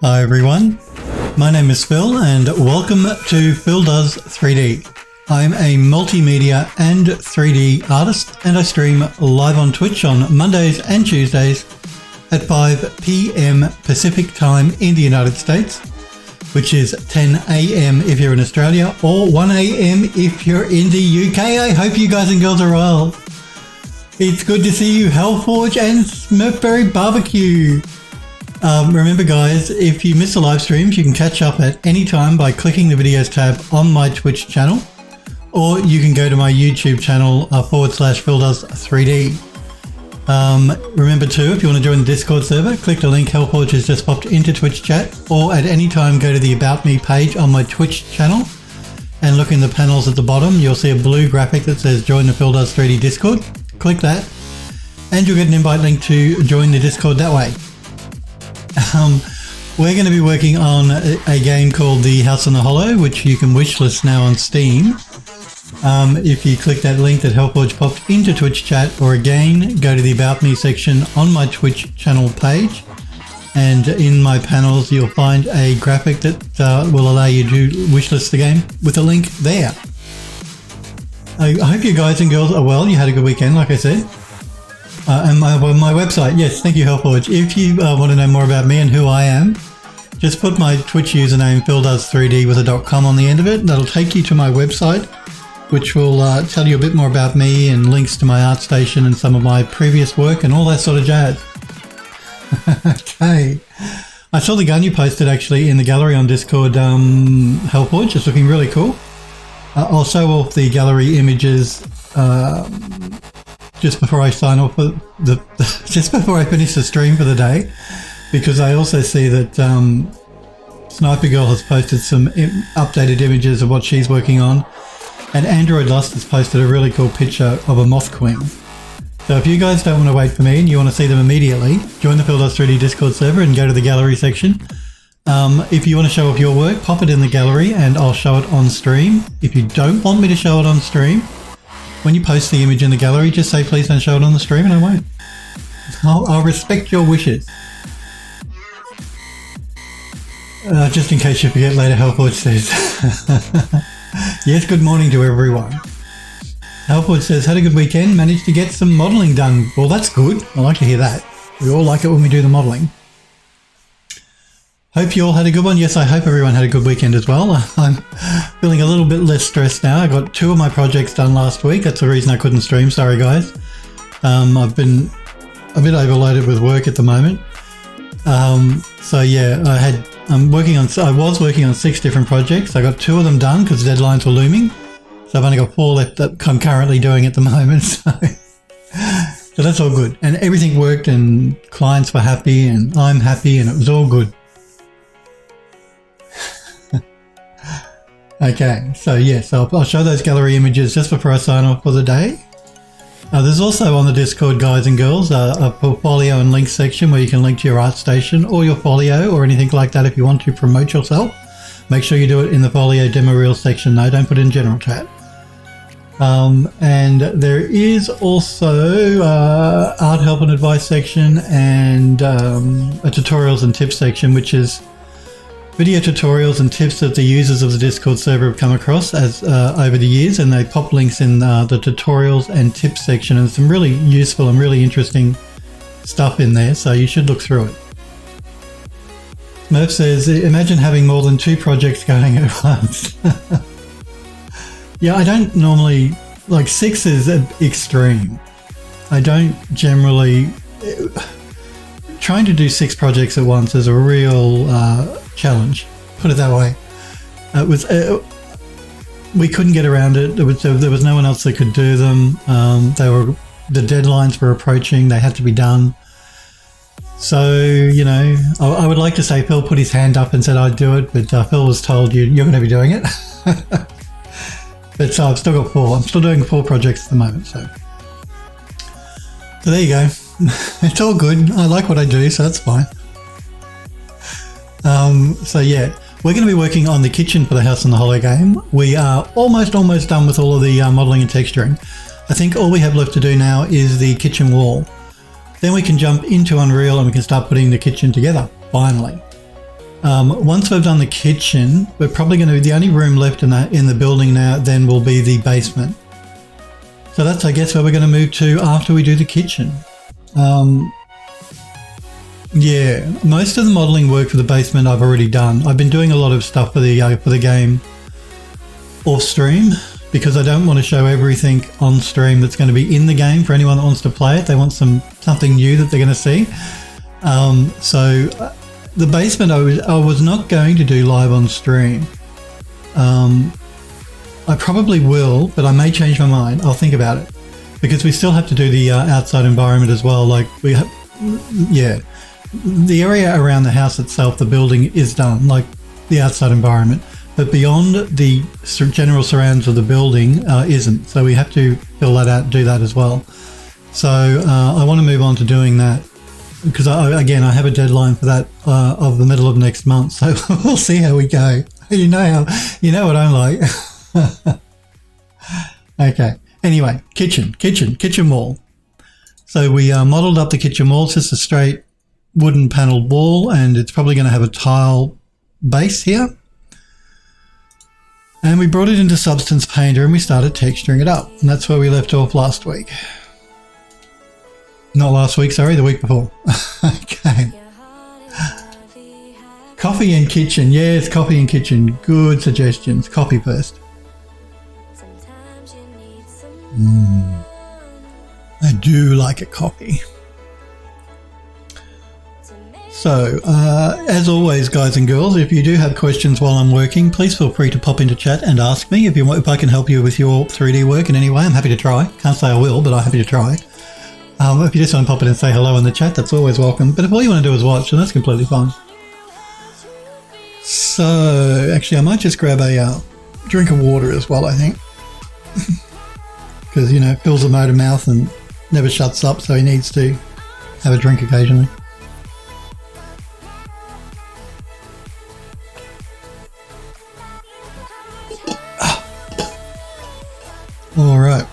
Hi everyone, my name is Phil and welcome to Phil Does 3D. I'm a multimedia and 3D artist and I stream live on Twitch on Mondays and Tuesdays at 5 p.m. Pacific time in the United States, which is 10 a.m. if you're in Australia or 1 a.m. if you're in the UK. I hope you guys and girls are well. It's good to see you, Hellforge and Smurfberry Barbecue. Remember guys, if you miss the live streams, you can catch up at any time by clicking the videos tab on my Twitch channel, or you can go to my YouTube channel /PhilDoes3D. Remember too, if you want to join the Discord server, click the link Hellforge has just popped into Twitch chat, or at any time go to the About Me page on my Twitch channel and look in the panels at the bottom. You'll see a blue graphic that says join the Phil Does 3D Discord. Click that and you'll get an invite link to join the Discord that way. We're going to be working on a game called The House on the Hollow, which you can wishlist now on Steam. If you click that link that Hellforge popped into Twitch chat, or again, go to the About Me section on my Twitch channel page, and in my panels you'll find a graphic that will allow you to wishlist the game with a link there. I hope you guys and girls are well. You had a good weekend, like I said. And my website, yes, thank you Hellforge. If you want to know more about me and who I am, just put my Twitch username phildoes3d with a .com on the end of it. That'll take you to my website, which will tell you a bit more about me and links to my ArtStation and some of my previous work and all that sort of jazz. Okay. I saw the gun you posted actually in the gallery on Discord, Hellforge. It's looking really cool. I'll show off the gallery images just before I sign off for just before I finish the stream for the day, because I also see that Sniper Girl has posted some updated images of what she's working on, and Android Lust has posted a really cool picture of a moth queen. So if you guys don't want to wait for me and you want to see them immediately, join the Phil Does 3D Discord server and go to the gallery section. If you want to show off your work, pop it in the gallery and I'll show it on stream. If you don't want me to show it on stream, when you post the image in the gallery, just say please don't show it on the stream and I won't. I'll respect your wishes. Just in case you forget later, Hellforge says. Yes, good morning to everyone. Hellforge says, had a good weekend, managed to get some modelling done. Well, that's good. I like to hear that. We all like it when we do the modelling. Hope you all had a good one. Yes, I hope everyone had a good weekend as well. I'm feeling a little bit less stressed now. I got 2 of my projects done last week. That's the reason I couldn't stream. Sorry, guys. I've been a bit overloaded with work at the moment. So yeah, I was working on 6 different projects. I got 2 of them done because deadlines were looming. So I've only got 4 left that I'm currently doing at the moment. So that's all good. And everything worked and clients were happy and I'm happy and it was all good. Okay, so yes, I'll show those gallery images just before I sign off for the day. There's also on the Discord, guys and girls, a portfolio and links section where you can link to your ArtStation or your folio or anything like that if you want to promote yourself. Make sure you do it in the folio demo reel section though, don't put it in general chat. And there is also art help and advice section and a tutorials and tips section, which is video tutorials and tips that the users of the Discord server have come across as over the years, and they pop links in the tutorials and tips section, and some really useful and really interesting stuff in there, so you should look through it. Smurf says, imagine having more than 2 projects going at once. Yeah, I don't normally, like 6 is extreme. I don't generally, trying to do 6 projects at once is a real challenge, put it that way. It was we couldn't get around it. There was no one else that could do them. The deadlines were approaching, they had to be done. So, you know, I would like to say Phil put his hand up and said I'd do it, but Phil was told you're going to be doing it. But so I've still got 4. I'm still doing 4 projects at the moment, so there you go. It's all good. I like what I do, so that's fine. So yeah, we're going to be working on the kitchen for the House on the Hollow game. We are almost done with all of the modelling and texturing. I think all we have left to do now is the kitchen wall. Then we can jump into Unreal and we can start putting the kitchen together, finally. Once we've done the kitchen, we're probably going to be the only room left in the building now. Then will be the basement. So that's, I guess, where we're going to move to after we do the kitchen. Yeah, most of the modelling work for the basement I've already done. I've been doing a lot of stuff for the game off stream because I don't want to show everything on stream that's going to be in the game for anyone that wants to play it. They want something new that they're going to see. So the basement I was not going to do live on stream. I probably will, but I may change my mind. I'll think about it because we still have to do the outside environment as well. Like the area around the house itself, the building is done, like the outside environment, but beyond the general surrounds of the building isn't. So we have to fill that out and do that as well. So I want to move on to doing that because I have a deadline for that of the middle of next month. So we'll see how we go. You know what I'm like. Okay. Anyway, kitchen wall. So we modelled up the kitchen wall. It's just a straight wooden panelled wall, and it's probably going to have a tile base here. And we brought it into Substance Painter and we started texturing it up. And that's where we left off last week. Not last week, sorry, the week before. Okay. Coffee and kitchen. Yes, coffee and kitchen. Good suggestions. Coffee first. I do like a coffee. So, as always, guys and girls, if you do have questions while I'm working, please feel free to pop into chat and ask me if I can help you with your 3D work in any way. I'm happy to try. Can't say I will, but I'm happy to try. If you just want to pop in and say hello in the chat, that's always welcome. But if all you want to do is watch, then that's completely fine. So, actually, I might just grab a drink of water as well, I think. Because, Phil's a motor mouth and never shuts up, so he needs to have a drink occasionally. All right.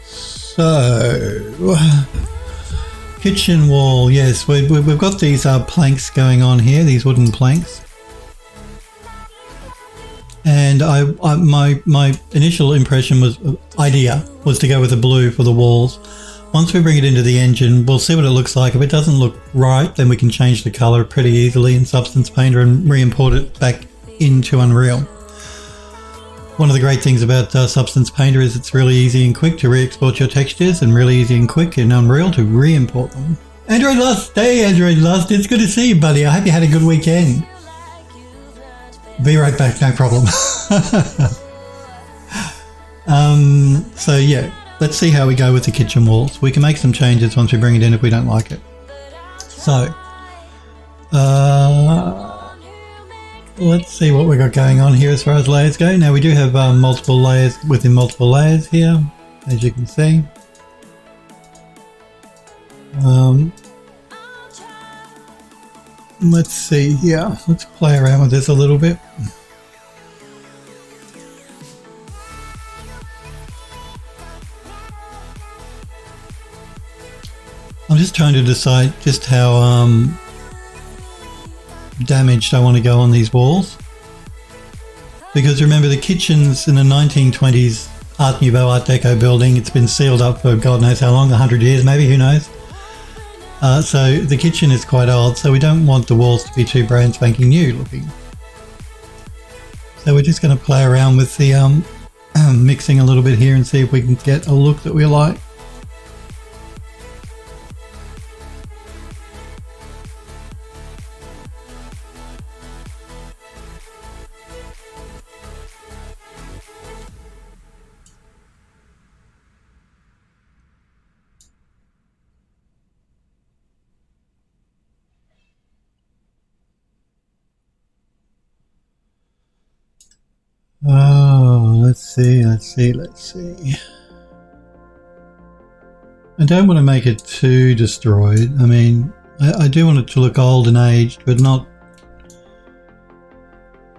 So, kitchen wall. Yes, we've got these planks going on here, these wooden planks. And my initial impression was to go with the blue for the walls. Once we bring it into the engine, we'll see what it looks like. If it doesn't look right, then we can change the color pretty easily in Substance Painter and re-import it back into Unreal. One of the great things about Substance Painter is it's really easy and quick to re-export your textures and really easy and quick in Unreal to re-import them. Android Lust, hey Android Lust, it's good to see you, buddy. I hope you had a good weekend. Be right back, no problem. So yeah, let's see how we go with the kitchen walls. We can make some changes once we bring it in if we don't like it. So, let's see what we got going on here as far as layers go. Now we do have multiple layers within multiple layers here, as you can see. Let's see here. Let's play around with this a little bit. I'm just trying to decide just how damaged I want to go on these walls. Because remember, the kitchen's in a 1920s Art Nouveau, Art Deco building. It's been sealed up for God knows how long, 100 years maybe, who knows. So the kitchen is quite old, so we don't want the walls to be too brand spanking new looking. So we're just going to play around with the mixing a little bit here and see if we can get a look that we like. Oh, let's see. I don't want to make it too destroyed. I mean, I do want it to look old and aged, but not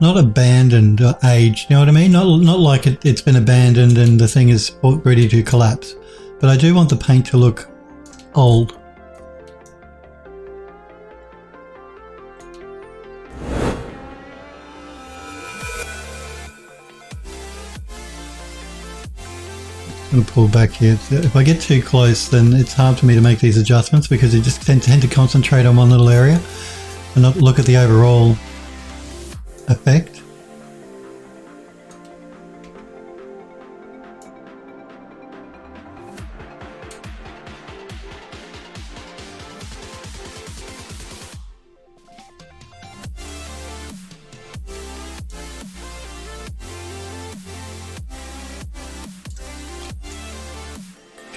abandoned or aged, you know what I mean? Not like it's been abandoned and the thing is ready to collapse. But I do want the paint to look old. I'm going to pull back here. If I get too close, then it's hard for me to make these adjustments because you just tend to concentrate on one little area and not look at the overall effect.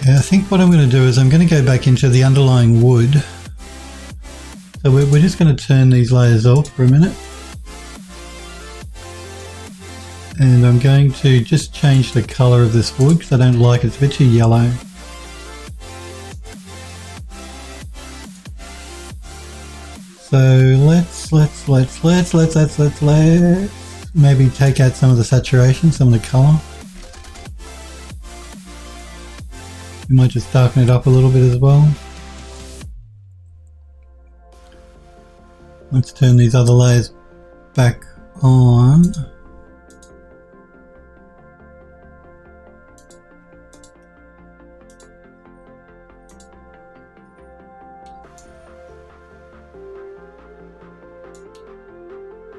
I think what I'm going to do is I'm going to go back into the underlying wood. So we're just going to turn these layers off for a minute. And I'm going to just change the colour of this wood because I don't like it. It's a bit too yellow. So let's maybe take out some of the saturation, some of the colour. We might just darken it up a little bit as well. Let's turn these other layers back on.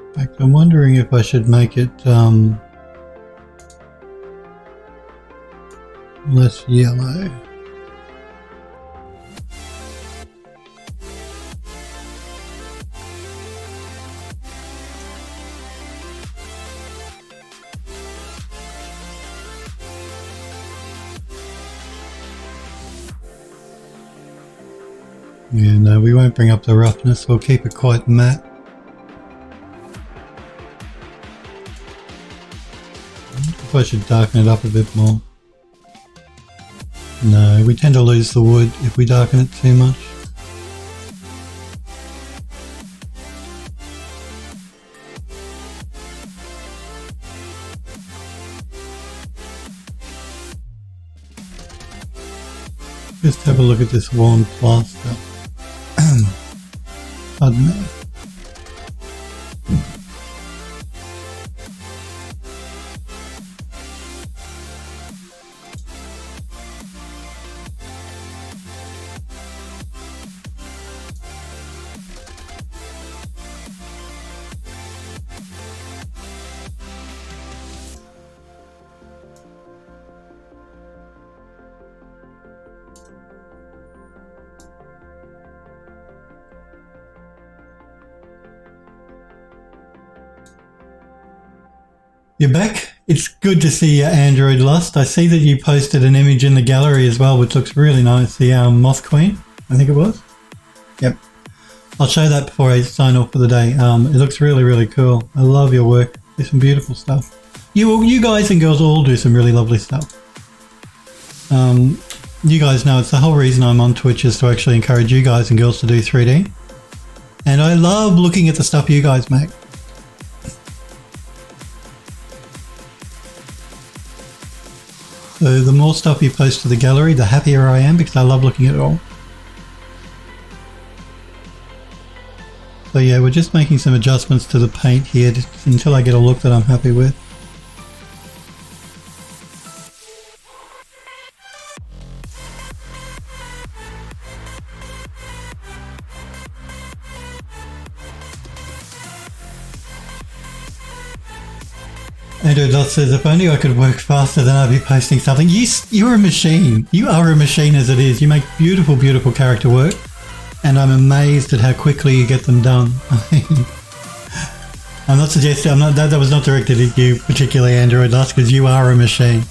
In fact, I'm wondering if I should make it less yellow. Yeah, no, we won't bring up the roughness. We'll keep it quite matte. If I should darken it up a bit more. No, we tend to lose the wood if we darken it too much. Just have a look at this worn plaster. Pardon me. You're back. It's good to see you, Android Lust. I see that you posted an image in the gallery as well, which looks really nice. The Moth Queen, I think it was. Yep. I'll show that before I sign off for the day. It looks really, really cool. I love your work. There's some beautiful stuff. You guys and girls all do some really lovely stuff. You guys know it's the whole reason I'm on Twitch is to actually encourage you guys and girls to do 3D. And I love looking at the stuff you guys make. So the more stuff you post to the gallery, the happier I am because I love looking at it all. So yeah, we're just making some adjustments to the paint here just until I get a look that I'm happy with. Andrew Dot says, if only I could work faster, then I'd be posting something. You're a machine. You are a machine as it is. You make beautiful, beautiful character work. And I'm amazed at how quickly you get them done. I'm not suggesting, that was not directed at you particularly, Android Dust, because you are a machine.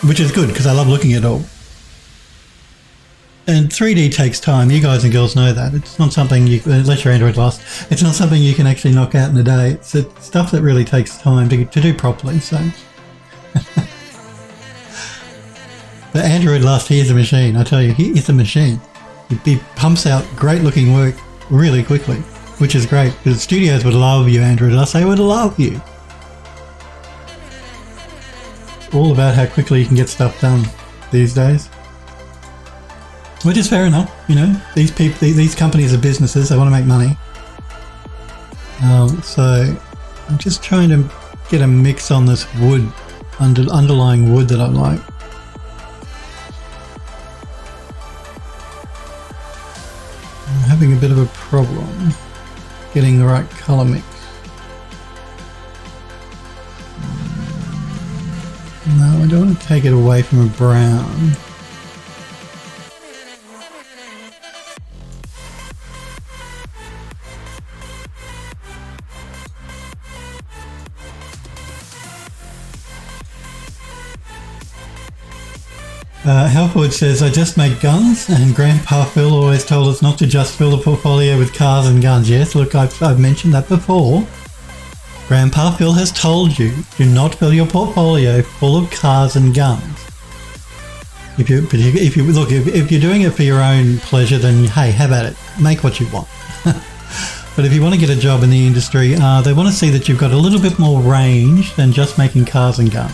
Which is good, because I love looking at it all. And 3D takes time. You guys and girls know that. It's not something you, unless you're Android Lost, it's not something you can actually knock out in a day. It's stuff that really takes time to do properly. So, but Android Lost, he is a machine. I tell you, he is a machine. He pumps out great looking work really quickly, which is great because studios would love you, Android Lost. They would love you. It's all about how quickly you can get stuff done these days. Which is fair enough, you know. These companies are businesses; they want to make money. So I'm just trying to get a mix on this wood, underlying wood that I like. having a bit of a problem getting the right colour mix. No, I don't want to take it away from a brown. Halford says, I just make guns, and Grandpa Phil always told us not to just fill the portfolio with cars and guns. Yes, look, I've mentioned that before. Grandpa Phil has told you, do not fill your portfolio full of cars and guns. If you're doing it for your own pleasure, then hey, have at it. Make what you want. But if you want to get a job in the industry, they want to see that you've got a little bit more range than just making cars and guns.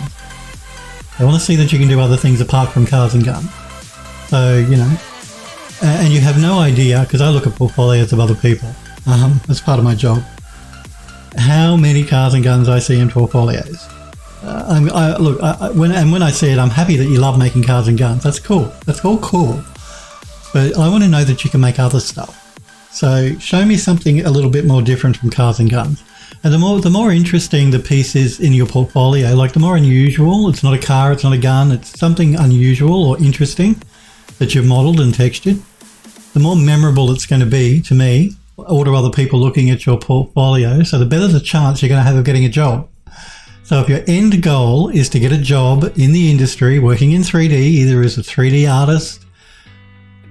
They want to see that you can do other things apart from cars and guns. So, you know, and you have no idea, because I look at portfolios of other people, as part of my job, how many cars and guns I see in portfolios. When I see it, I'm happy that you love making cars and guns. That's cool. That's all cool. But I want to know that you can make other stuff. So show me something a little bit more different from cars and guns. And the more interesting the piece is in your portfolio, like the more unusual, it's not a car, it's not a gun, it's something unusual or interesting that you've modelled and textured, the more memorable it's going to be to me or to other people looking at your portfolio. So the better the chance you're going to have of getting a job. So if your end goal is to get a job in the industry working in 3D, either as a 3D artist,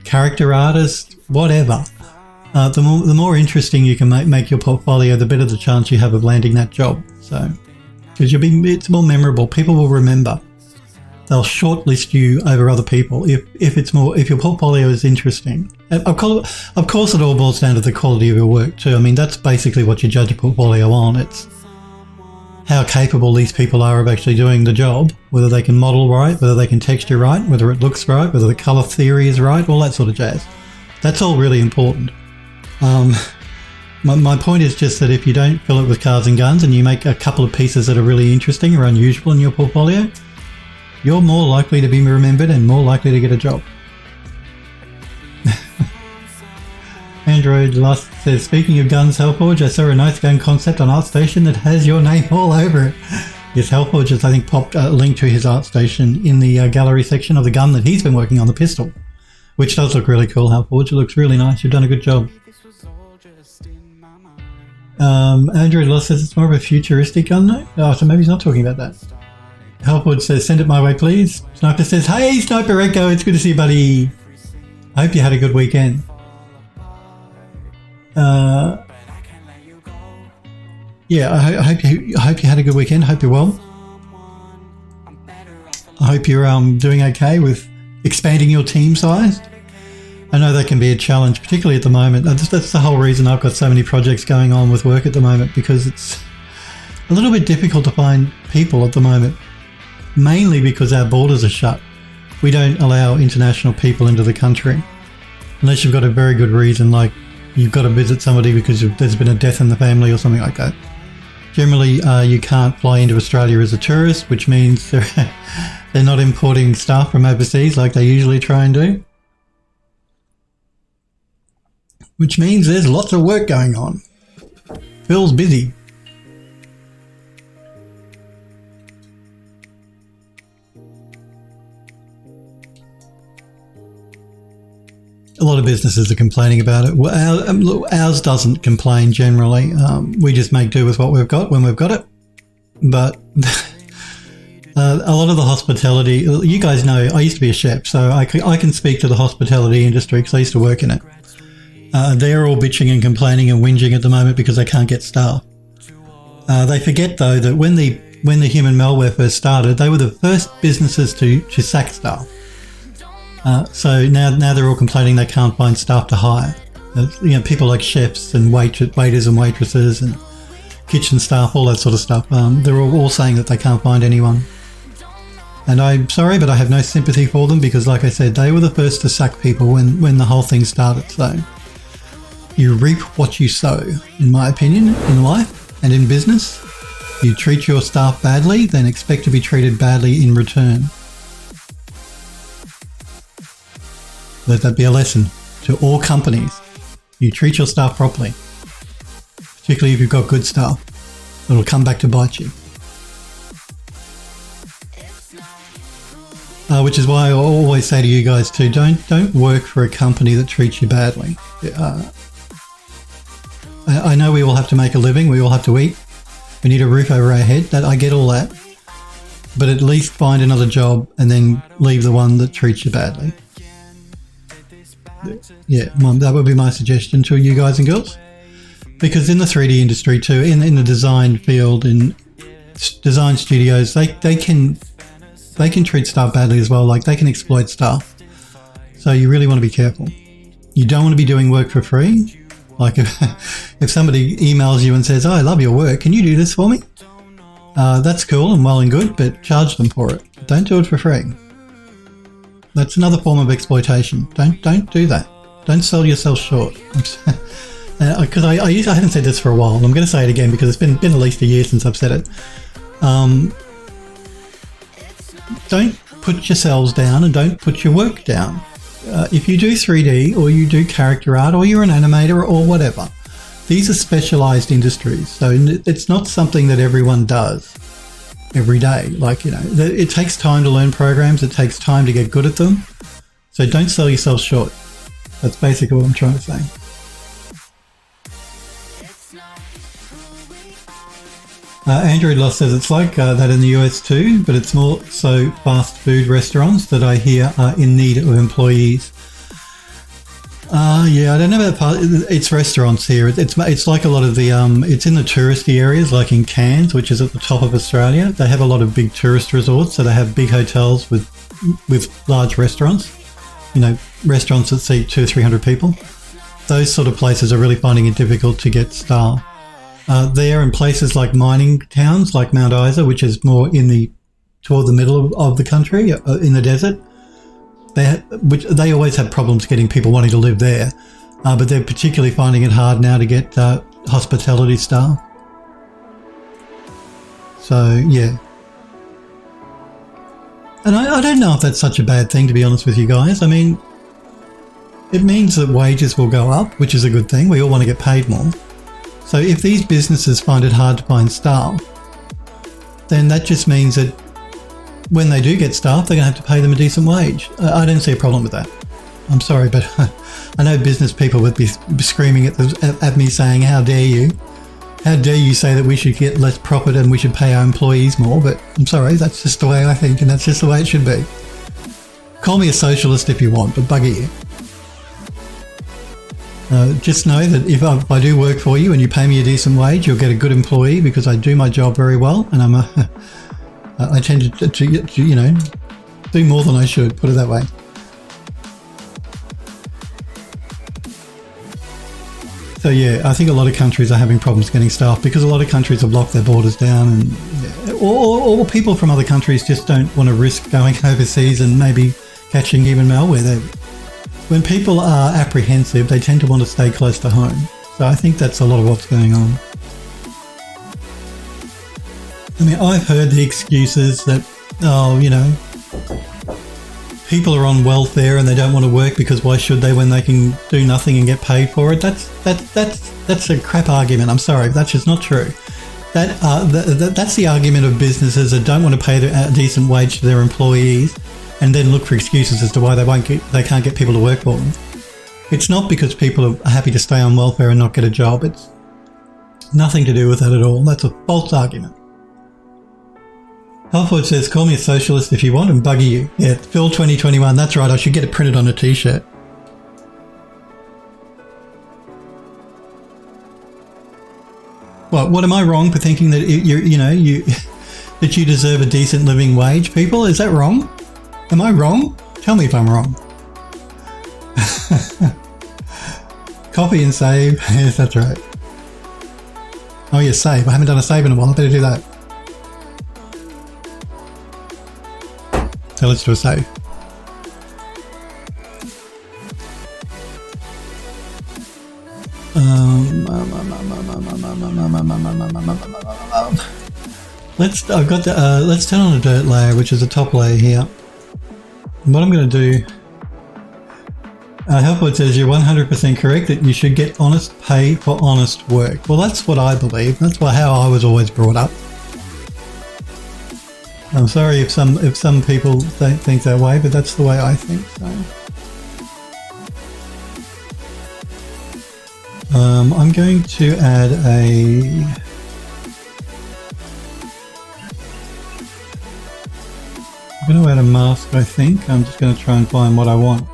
character artist, whatever, the more interesting you can make your portfolio, the better the chance you have of landing that job. So, because it's more memorable, people will remember. They'll shortlist you over other people if your portfolio is interesting. And of course, it all boils down to the quality of your work too. I mean, that's basically what you judge a portfolio on. It's how capable these people are of actually doing the job, whether they can model right, whether they can texture right, whether it looks right, whether the color theory is right, all that sort of jazz. That's all really important. My point is just that if you don't fill it with cars and guns and you make a couple of pieces that are really interesting or unusual in your portfolio, you're more likely to be remembered and more likely to get a job. Android Lust says, speaking of guns, Hellforge, I saw a nice gun concept on ArtStation that has your name all over it. Yes, Hellforge has, I think, popped a link to his ArtStation in the gallery section of the gun that he's been working on, the pistol, which does look really cool, Hellforge. It looks really nice. You've done a good job. Andrew Loss says it's more of a futuristic gun though. Oh, so maybe he's not talking about that. Helpwood says, send it my way, please. Sniper says, hey, Sniper Echo, it's good to see you, buddy. I hope you had a good weekend. Yeah, I hope you had a good weekend. I hope you're well. I hope you're doing okay with expanding your team size. I know that can be a challenge, particularly at the moment. That's the whole reason I've got so many projects going on with work at the moment, because it's a little bit difficult to find people at the moment, mainly because our borders are shut. We don't allow international people into the country unless you've got a very good reason, like you've got to visit somebody because there's been a death in the family or something like that. Generally, you can't fly into Australia as a tourist, which means they're not importing staff from overseas like they usually try and do. Which means there's lots of work going on. Phil's busy. A lot of businesses are complaining about it. Well, ours doesn't complain generally. We just make do with what we've got when we've got it. But a lot of the hospitality, you guys know, I used to be a chef, so I can speak to the hospitality industry because I used to work in it. They're all bitching and complaining and whinging at the moment because they can't get staff. They forget though that when the human malware first started, they were the first businesses to sack staff. So now they're all complaining they can't find staff to hire. People like chefs and waiters and waitresses and kitchen staff, all that sort of stuff. They're all saying that they can't find anyone. And I'm sorry, but I have no sympathy for them because, like I said, they were the first to sack people when the whole thing started. So you reap what you sow, in my opinion, in life and in business. You treat your staff badly, then expect to be treated badly in return. Let that be a lesson to all companies. You treat your staff properly, particularly if you've got good staff. It'll come back to bite you. Which is why I always say to you guys too, don't work for a company that treats you badly. I know we all have to make a living, we all have to eat, we need a roof over our head, that I get all that, but at least find another job and then leave the one that treats you badly. Yeah, that would be my suggestion to you guys and girls. Because in the 3D industry too, in the design field, in design studios, they can treat staff badly as well. Like, they can exploit staff. So you really want to be careful. You don't want to be doing work for free. Like if somebody emails you and says, "Oh, I love your work, can you do this for me?" That's cool and well and good, but charge them for it. Don't do it for free. That's another form of exploitation. Don't do that. Don't sell yourself short. Because I haven't said this for a while. I'm going to say it again because it's been at least a year since I've said it. Don't put yourselves down and don't put your work down. If you do 3D or you do character art or you're an animator or whatever, these are specialized industries. So it's not something that everyone does every day. Like, you know, it takes time to learn programs. It takes time to get good at them. So don't sell yourself short. That's basically what I'm trying to say. Andrew Loss says it's like that in the US too, but it's more so fast food restaurants that I hear are in need of employees. Yeah, I don't know about it's restaurants here. It's like a lot of the it's in the touristy areas, like in Cairns, which is at the top of Australia. They have a lot of big tourist resorts, so they have big hotels with large restaurants. You know, restaurants that seat 200 or 300 people. Those sort of places are really finding it difficult to get staff. There in places like mining towns, like Mount Isa, which is more toward the middle of the country, in the desert, they always have problems getting people wanting to live there, but they're particularly finding it hard now to get hospitality staff. So yeah, and I don't know if that's such a bad thing, to be honest with you guys. I mean, it means that wages will go up, which is a good thing. We all want to get paid more. So if these businesses find it hard to find staff, then that just means that when they do get staff, they're going to have to pay them a decent wage. I don't see a problem with that. I'm sorry, but I know business people would be screaming at me saying, "How dare you? How dare you say that we should get less profit and we should pay our employees more?" But I'm sorry, that's just the way I think, and that's just the way it should be. Call me a socialist if you want, but bugger you. Just know that if I do work for you and you pay me a decent wage, you'll get a good employee because I do my job very well, and I tend to you know, do more than I should, put it that way. So yeah, I think a lot of countries are having problems getting staff because a lot of countries have locked their borders down, and or people from other countries just don't want to risk going overseas and maybe catching even malware. When people are apprehensive, they tend to want to stay close to home. So I think that's a lot of what's going on. I mean, I've heard the excuses that, oh, you know, people are on welfare and they don't want to work because why should they when they can do nothing and get paid for it? That's a crap argument. I'm sorry, that's just not true. That's the argument of businesses that don't want to pay a decent wage to their employees and then look for excuses as to why they can't get people to work for them. It's not because people are happy to stay on welfare and not get a job. It's nothing to do with that at all. That's a false argument. Halford says, "Call me a socialist if you want and bugger you." Yeah, Phil 2021. That's right. I should get it printed on a t-shirt. What am I wrong for thinking that that you deserve a decent living wage, people? Is that wrong? Am I wrong? Tell me if I'm wrong. Copy and save. Yes, that's right. Oh yeah, save. I haven't done a save in a while. I better do that. So let's do a save. Let's turn on a dirt layer, which is a top layer here. And what I'm going to do, Helpwood says you're 100% correct that you should get honest pay for honest work. Well, that's what I believe. That's how I was always brought up. I'm sorry if some people don't think that way, but that's the way I think. So, I'm going to add a mask. I think I'm just going to try and find what I want.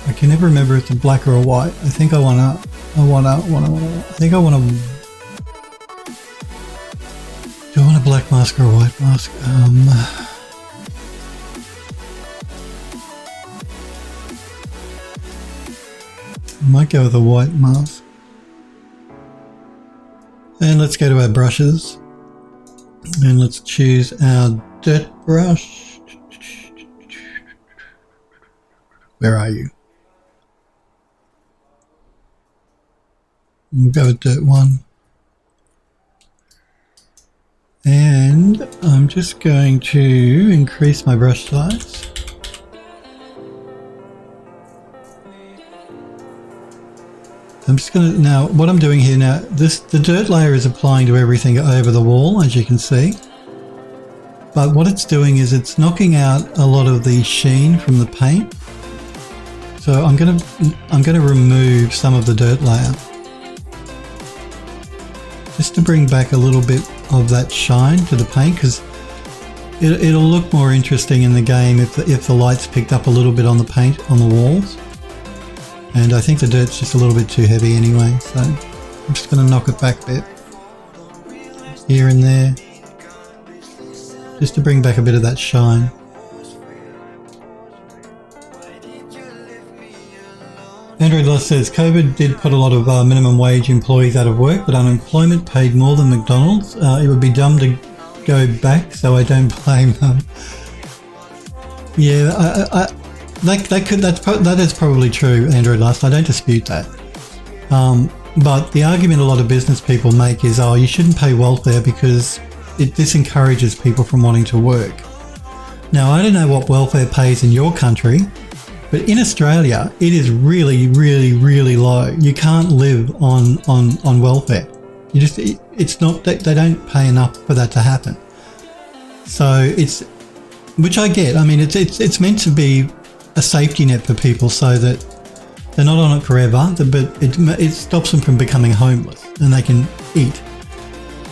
I can never remember if it's a black or a white. I think I want a. Do I want a black mask or a white mask? I might go with a white mask. And let's go to our brushes. And let's choose our dirt brush. Where are you? We'll go with dirt 1. And I'm just going to increase my brush size. I'm just going to, now what I'm doing here now, the dirt layer is applying to everything over the wall, as you can see. But what it's doing is it's knocking out a lot of the sheen from the paint. So I'm going to remove some of the dirt layer, just to bring back a little bit of that shine to the paint, because it'll look more interesting in the game if the light's picked up a little bit on the paint on the walls. And I think the dirt's just a little bit too heavy anyway, so I'm just going to knock it back a bit here and there, just to bring back a bit of that shine. Andrew Loss says COVID did put a lot of minimum wage employees out of work, but unemployment paid more than McDonald's. It would be dumb to go back, so I don't blame them. Yeah, that is probably true, Andrew Lust. I don't dispute that. But the argument a lot of business people make is, oh, you shouldn't pay welfare because it disencourages people from wanting to work. Now, I don't know what welfare pays in your country, but in Australia, it is really, really, really low. You can't live on welfare. You just, it's not, they don't pay enough for that to happen. So it's, which I get. I mean, it's meant to be a safety net for people so that they're not on it forever, but it stops them from becoming homeless and they can eat.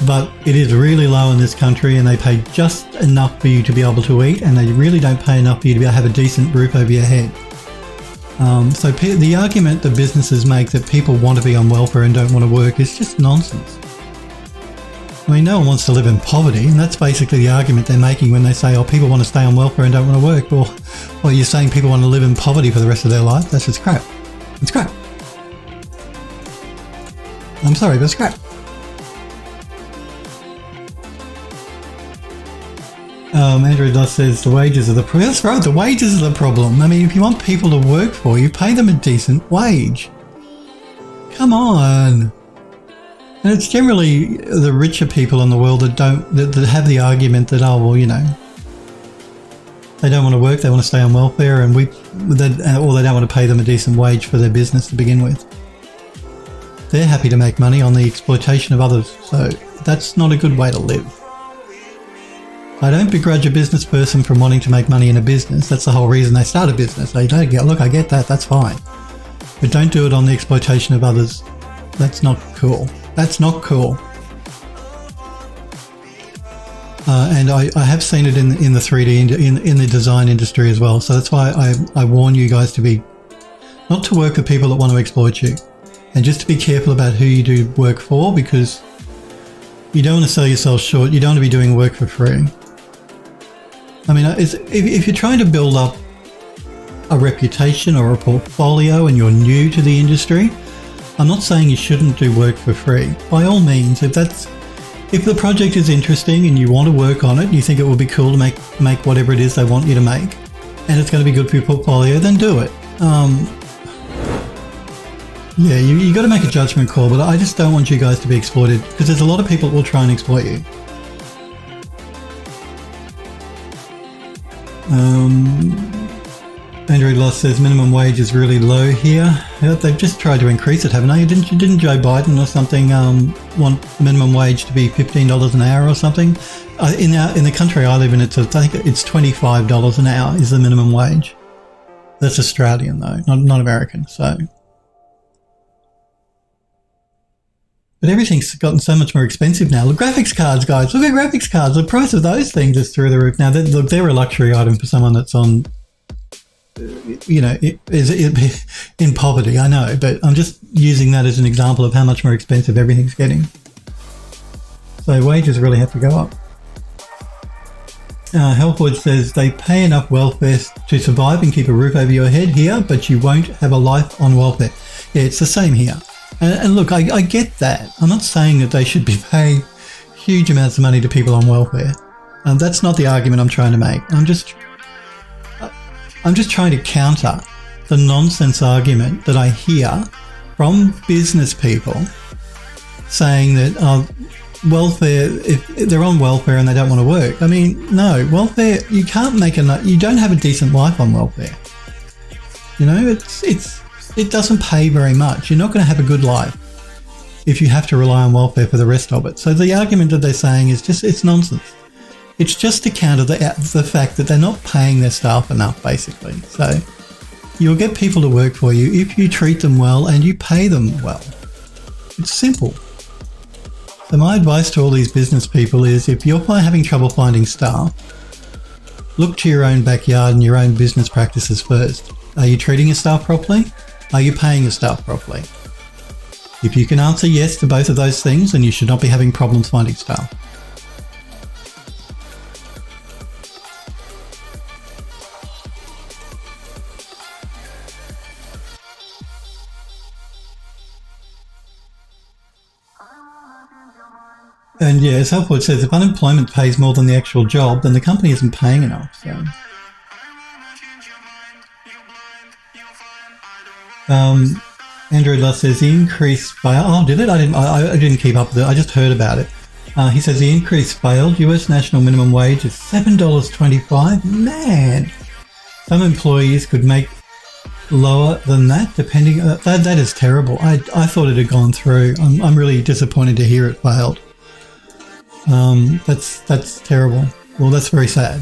But it is really low in this country, and they pay just enough for you to be able to eat, and they really don't pay enough for you to be able to have a decent roof over your head. So the argument that businesses make that people want to be on welfare and don't want to work is just nonsense. I mean, no one wants to live in poverty, and that's basically the argument they're making when they say, oh, people want to stay on welfare and don't want to work. Well, you're saying people want to live in poverty for the rest of their life? That's just crap. It's crap. I'm sorry, but it's crap. Andrew Doss says the wages are the problem. That's right, the wages are the problem. I mean, if you want people to work for you, pay them a decent wage. Come on. And it's generally the richer people in the world that have the argument that, oh, well, you know, they don't want to work, they want to stay on welfare, and or they don't want to pay them a decent wage for their business to begin with. They're happy to make money on the exploitation of others, so that's not a good way to live. I don't begrudge a business person from wanting to make money in a business. That's the whole reason they start a business. Look, I get that, that's fine. But don't do it on the exploitation of others. That's not cool. That's not cool. And I have seen it in the 3D, in the design industry as well. So that's why I warn you guys not to work with people that want to exploit you. And just to be careful about who you do work for, because you don't want to sell yourself short. You don't want to be doing work for free. I mean, if you're trying to build up a reputation or a portfolio and you're new to the industry, I'm not saying you shouldn't do work for free. By all means, if the project is interesting and you want to work on it, and you think it will be cool to make whatever it is they want you to make, and it's going to be good for your portfolio, then do it. Yeah, you got to make a judgment call, but I just don't want you guys to be exploited, because there's a lot of people that will try and exploit you. Andrew Loss says minimum wage is really low here. Yeah, they've just tried to increase it, haven't they? Didn't Joe Biden or something want minimum wage to be $15 an hour or something? In the country I live in, I think it's $25 an hour is the minimum wage. That's Australian though, not American. So, but everything's gotten so much more expensive now. Look, graphics cards, guys. Look at graphics cards. The price of those things is through the roof now. They're a luxury item for someone that's on, in poverty. I know, but I'm just using that as an example of how much more expensive everything's getting. So wages really have to go up. Helford says they pay enough welfare to survive and keep a roof over your head here, but you won't have a life on welfare. Yeah, it's the same here. And look, I get that. I'm not saying that they should be paying huge amounts of money to people on welfare. That's not the argument I'm trying to make. I'm just trying to counter the nonsense argument that I hear from business people saying that welfare, if they're on welfare and they don't want to work. I mean, no, welfare, you can't make you don't have a decent life on welfare. You know, it doesn't pay very much. You're not going to have a good life if you have to rely on welfare for the rest of it. So the argument that they're saying is it's nonsense. It's just to counter the fact that they're not paying their staff enough, basically. So you'll get people to work for you if you treat them well and you pay them well. It's simple. So my advice to all these business people is if you're having trouble finding staff, look to your own backyard and your own business practices first. Are you treating your staff properly? Are you paying your staff properly? If you can answer yes to both of those things, then you should not be having problems finding staff. And yeah, as Helford says, if unemployment pays more than the actual job, then the company isn't paying enough. So, Andrew Luss says the increase failed. Oh, did it? I didn't keep up with it. I just heard about it. He says the increase failed. US national minimum wage is $7.25. Man, some employees could make lower than that, depending. That is terrible. I thought it had gone through. I'm really disappointed to hear it failed. That's terrible. Well, that's very sad.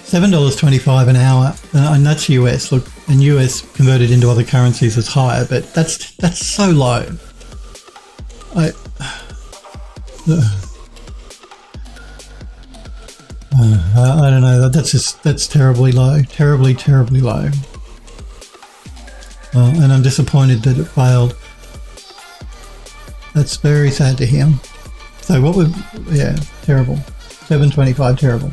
$7.25 an hour, and that's US. Look, and US converted into other currencies is higher, but that's so low. I don't know. That's terribly low. Terribly low. And I'm disappointed that it failed. That's very sad to hear. So terrible. $7.25, terrible.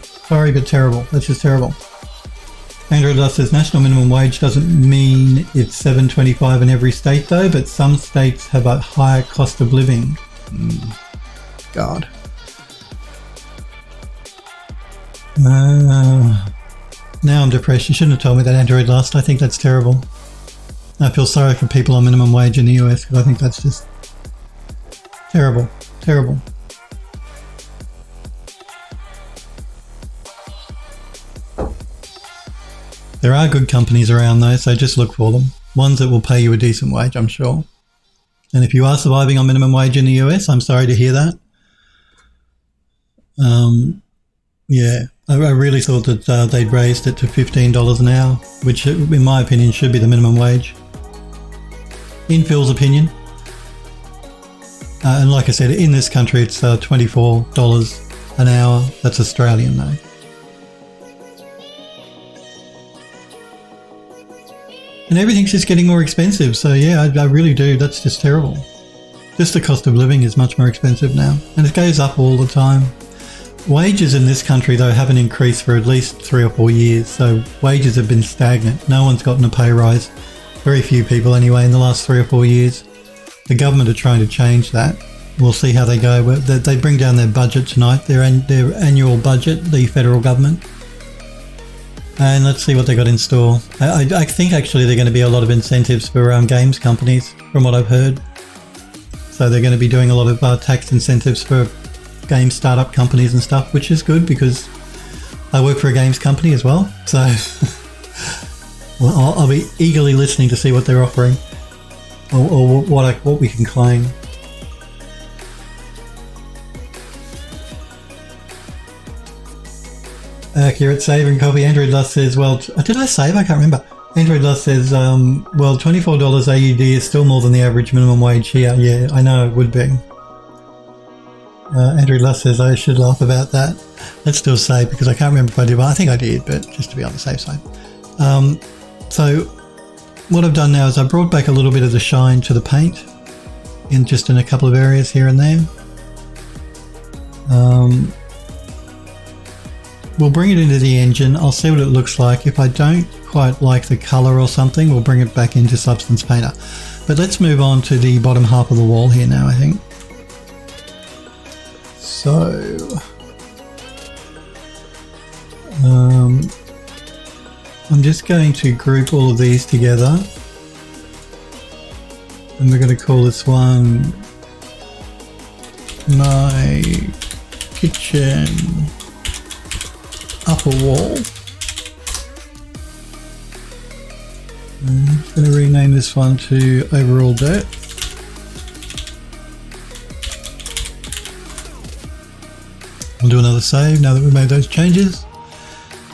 Sorry, but terrible. That's just terrible. Andrew Duff says national minimum wage doesn't mean it's $7.25 in every state though, but some states have a higher cost of living. God. Now I'm depressed. You shouldn't have told me that, Android Last. I think that's terrible. I feel sorry for people on minimum wage in the US because I think that's just terrible. There are good companies around though, so just look for them. Ones that will pay you a decent wage, I'm sure. And if you are surviving on minimum wage in the US, I'm sorry to hear that. I really thought that they'd raised it to $15 an hour, which in my opinion should be the minimum wage. In Phil's opinion. And like I said, in this country it's $24 an hour. That's Australian though. And everything's just getting more expensive. So yeah, I really do. That's just terrible. Just the cost of living is much more expensive now. And it goes up all the time. Wages in this country though haven't increased for at least 3 or 4 years. So wages have been stagnant. No one's gotten a pay rise. Very few people anyway in the last 3 or 4 years. The government are trying to change that. We'll see how they go. They bring down their budget tonight, their annual budget, the federal government. And let's see what they got in store. I think actually they're going to be a lot of incentives for games companies, from what I've heard. So they're going to be doing a lot of tax incentives for game startup companies and stuff, which is good because I work for a games company as well, so well, I'll be eagerly listening to see what they're offering, or what we can claim. Accurate save and copy. Android Lust says, well, did I save? I can't remember. Android Lust says, well, $24 AUD is still more than the average minimum wage here. Yeah, I know it would be. Andrew Luss says I should laugh about that. Let's still say, because I can't remember if I did. Well, I think I did, but just to be on the safe side. So what I've done now is I brought back a little bit of the shine to the paint in a couple of areas here and there. We'll bring it into the engine. I'll see what it looks like. If I don't quite like the color or something, we'll bring it back into Substance Painter. But let's move on to the bottom half of the wall here now, I think. So, I'm just going to group all of these together, and we're going to call this one my kitchen upper wall. I'm going to rename this one to overall dirt. We'll do another save now that we've made those changes.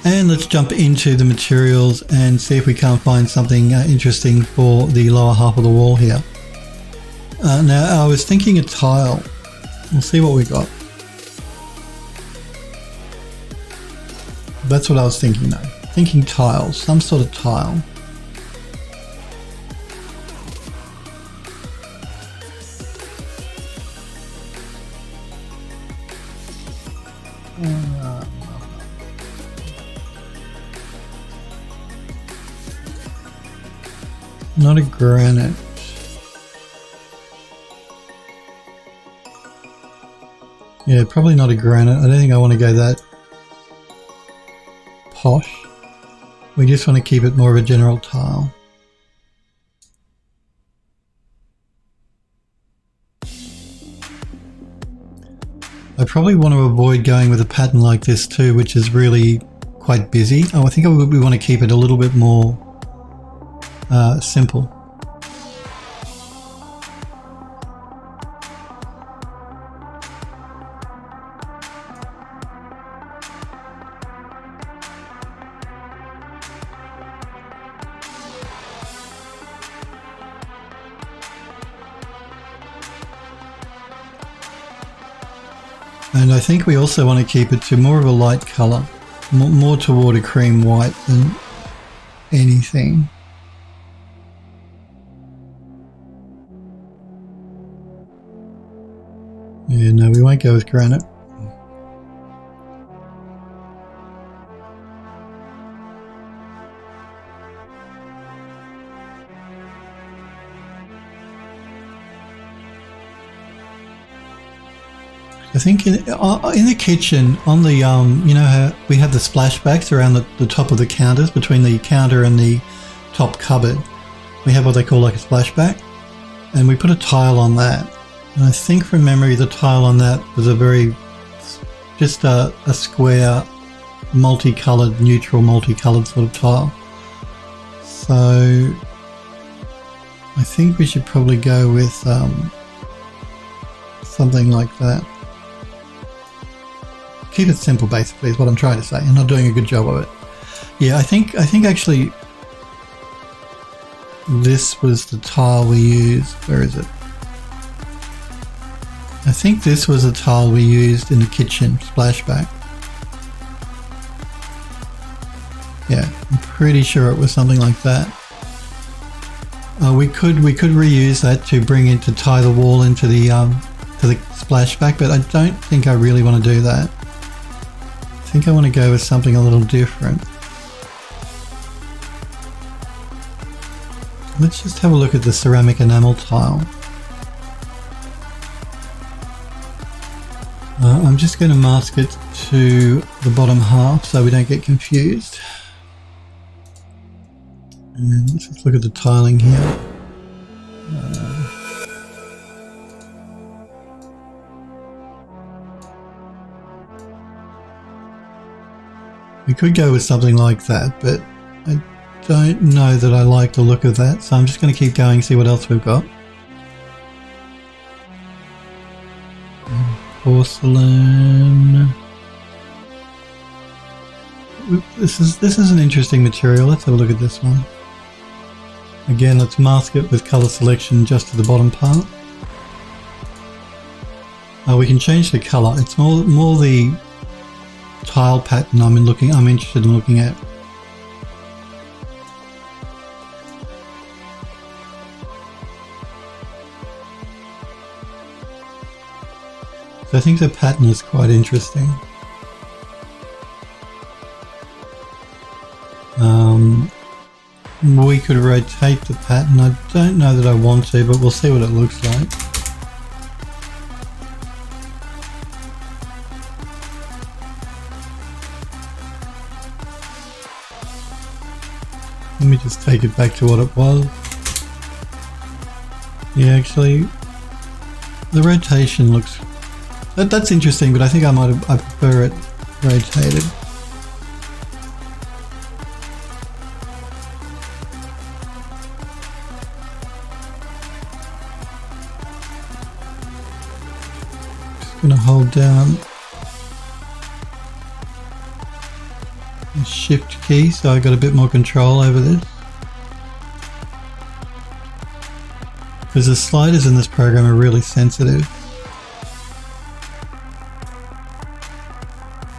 And let's jump into the materials and see if we can't find something interesting for the lower half of the wall here. Now, I was thinking a tile. We'll see what we got. That's what I was thinking though. Thinking tiles, some sort of tile. Not a granite. Yeah, probably not a granite. I don't think I want to go that posh. We just want to keep it more of a general tile. I probably want to avoid going with a pattern like this too, which is really quite busy. Oh, I think we want to keep it a little bit more simple. And I think we also want to keep it to more of a light colour, more toward a cream white than anything. Yeah, no, we won't go with granite. I think in the kitchen, on the, you know how we have the splashbacks around the top of the counters, between the counter and the top cupboard. We have what they call like a splashback, and we put a tile on that. And I think from memory, the tile on that was just a square, multicolored, neutral multicolored sort of tile. So I think we should probably go with something like that. Keep it simple, basically, is what I'm trying to say. I'm not doing a good job of it. Yeah, I think actually this was the tile we used. Where is it? I think this was a tile we used in the kitchen splashback. Yeah, I'm pretty sure it was something like that. We could reuse that to bring it to tie the wall into the splashback, but I don't think I really want to do that. I think I want to go with something a little different. Let's just have a look at the ceramic enamel tile. I'm just going to mask it to the bottom half so we don't get confused. And let's just look at the tiling here. We could go with something like that, but I don't know that I like the look of that, so I'm just going to keep going, see what else we've got. Porcelain. This is an interesting material. Let's have a look at this one. Again, let's mask it with color selection just to the bottom part. We can change the color. It's more the tile pattern I'm interested in looking at. So I think the pattern is quite interesting. We could rotate the pattern. I don't know that I want to, but we'll see what it looks like. Let me just take it back to what it was. Yeah, actually, the rotation looks... That's interesting, but I think I prefer it rotated. Just gonna hold down the shift key so I got a bit more control over this. Because the sliders in this program are really sensitive.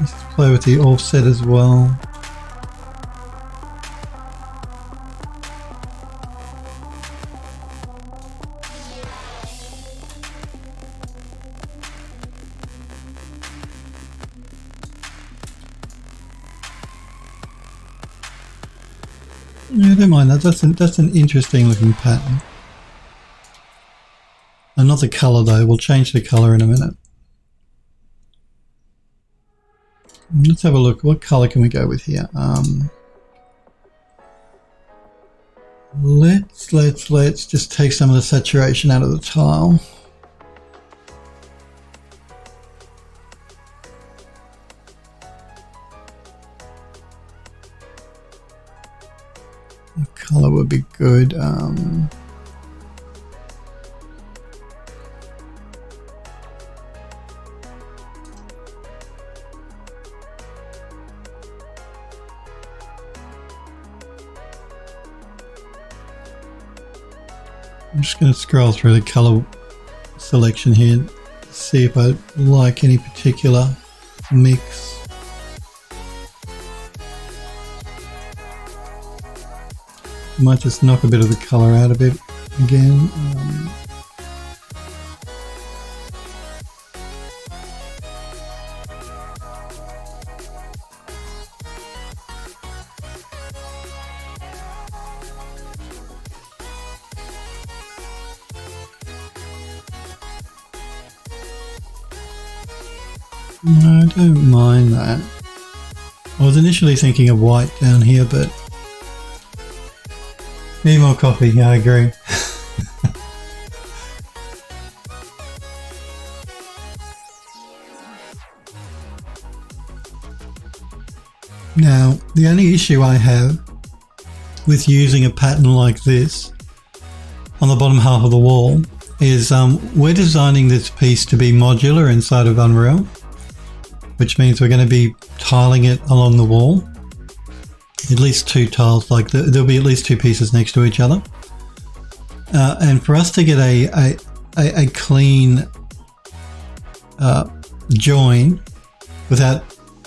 Let's play with the offset as well. Yeah, I don't mind that. That's an interesting looking pattern. And not the colour though. We'll change the colour in a minute. Let's have a look. What colour can we go with here? Let's just take some of the saturation out of the tile. What colour would be good? I'm just going to scroll through the colour selection here to see if I like any particular mix. I might just knock a bit of the colour out a bit again. No, I don't mind that. I was initially thinking of white down here, but need more coffee, yeah, I agree. Now, the only issue I have with using a pattern like this on the bottom half of the wall is we're designing this piece to be modular inside of Unreal, which means we're going to be tiling it along the wall. At least two tiles, like there'll be at least two pieces next to each other. And for us to get a clean join without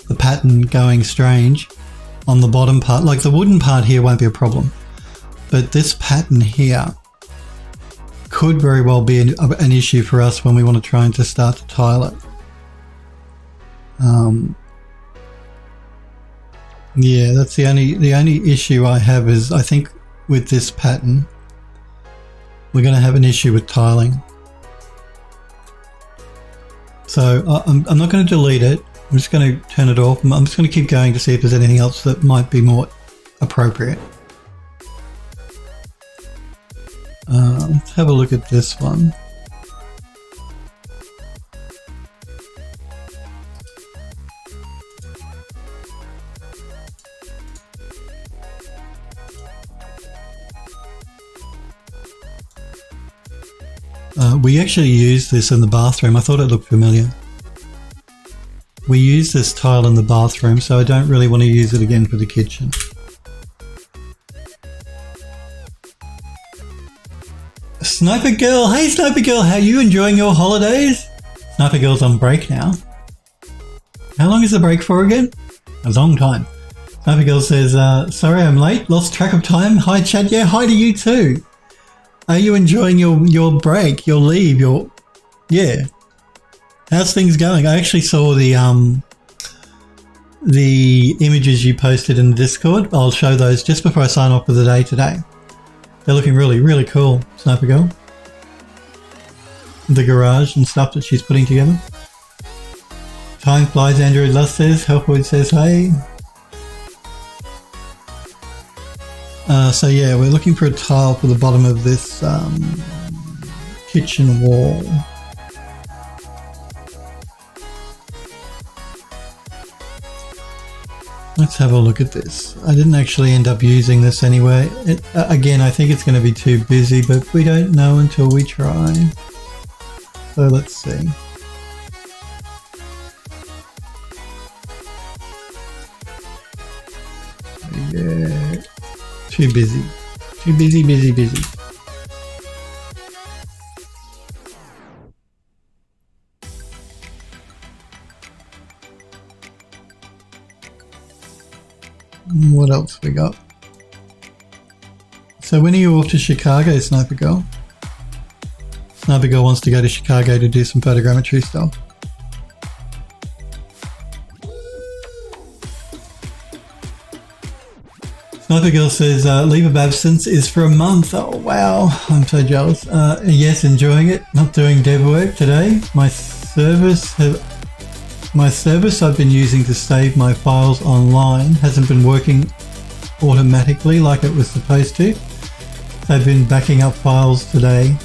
the pattern going strange on the bottom part, like the wooden part here won't be a problem, but this pattern here could very well be an issue for us when we want to try and just start to tile it. Yeah, that's the only issue I have is I think with this pattern we're going to have an issue with tiling. So I'm not going to delete it. I'm just going to turn it off. I'm just going to keep going to see if there's anything else that might be more appropriate. Let's have a look at this one. We actually used this in the bathroom. I thought it looked familiar. We used this tile in the bathroom, so I don't really want to use it again for the kitchen. Sniper Girl! Hey Sniper Girl, how are you enjoying your holidays? Sniper Girl's on break now. How long is the break for again? A long time. Sniper Girl says, sorry I'm late, lost track of time. Hi chat, yeah, hi to you too. Are you enjoying your break, your leave, yeah. How's things going? I actually saw the images you posted in the Discord. I'll show those just before I sign off for the day today. They're looking really, really cool, Sniper Girl. The garage and stuff that she's putting together. Time flies, Android Lust says. Helpwood says, hey. So yeah, we're looking for a tile for the bottom of this kitchen wall. Let's have a look at this. I didn't actually end up using this anyway. Again, I think it's going to be too busy, but we don't know until we try. So let's see. Yeah. Too busy. Too busy. What else we got? So when are you off to Chicago, Sniper Girl? Sniper Girl wants to go to Chicago to do some photogrammetry stuff. Sniper Girl says, leave of absence is for a month. Oh wow, I'm so jealous. Yes, enjoying it. Not doing dev work today. My service I've been using to save my files online hasn't been working automatically like it was supposed to. So I've been backing up files today.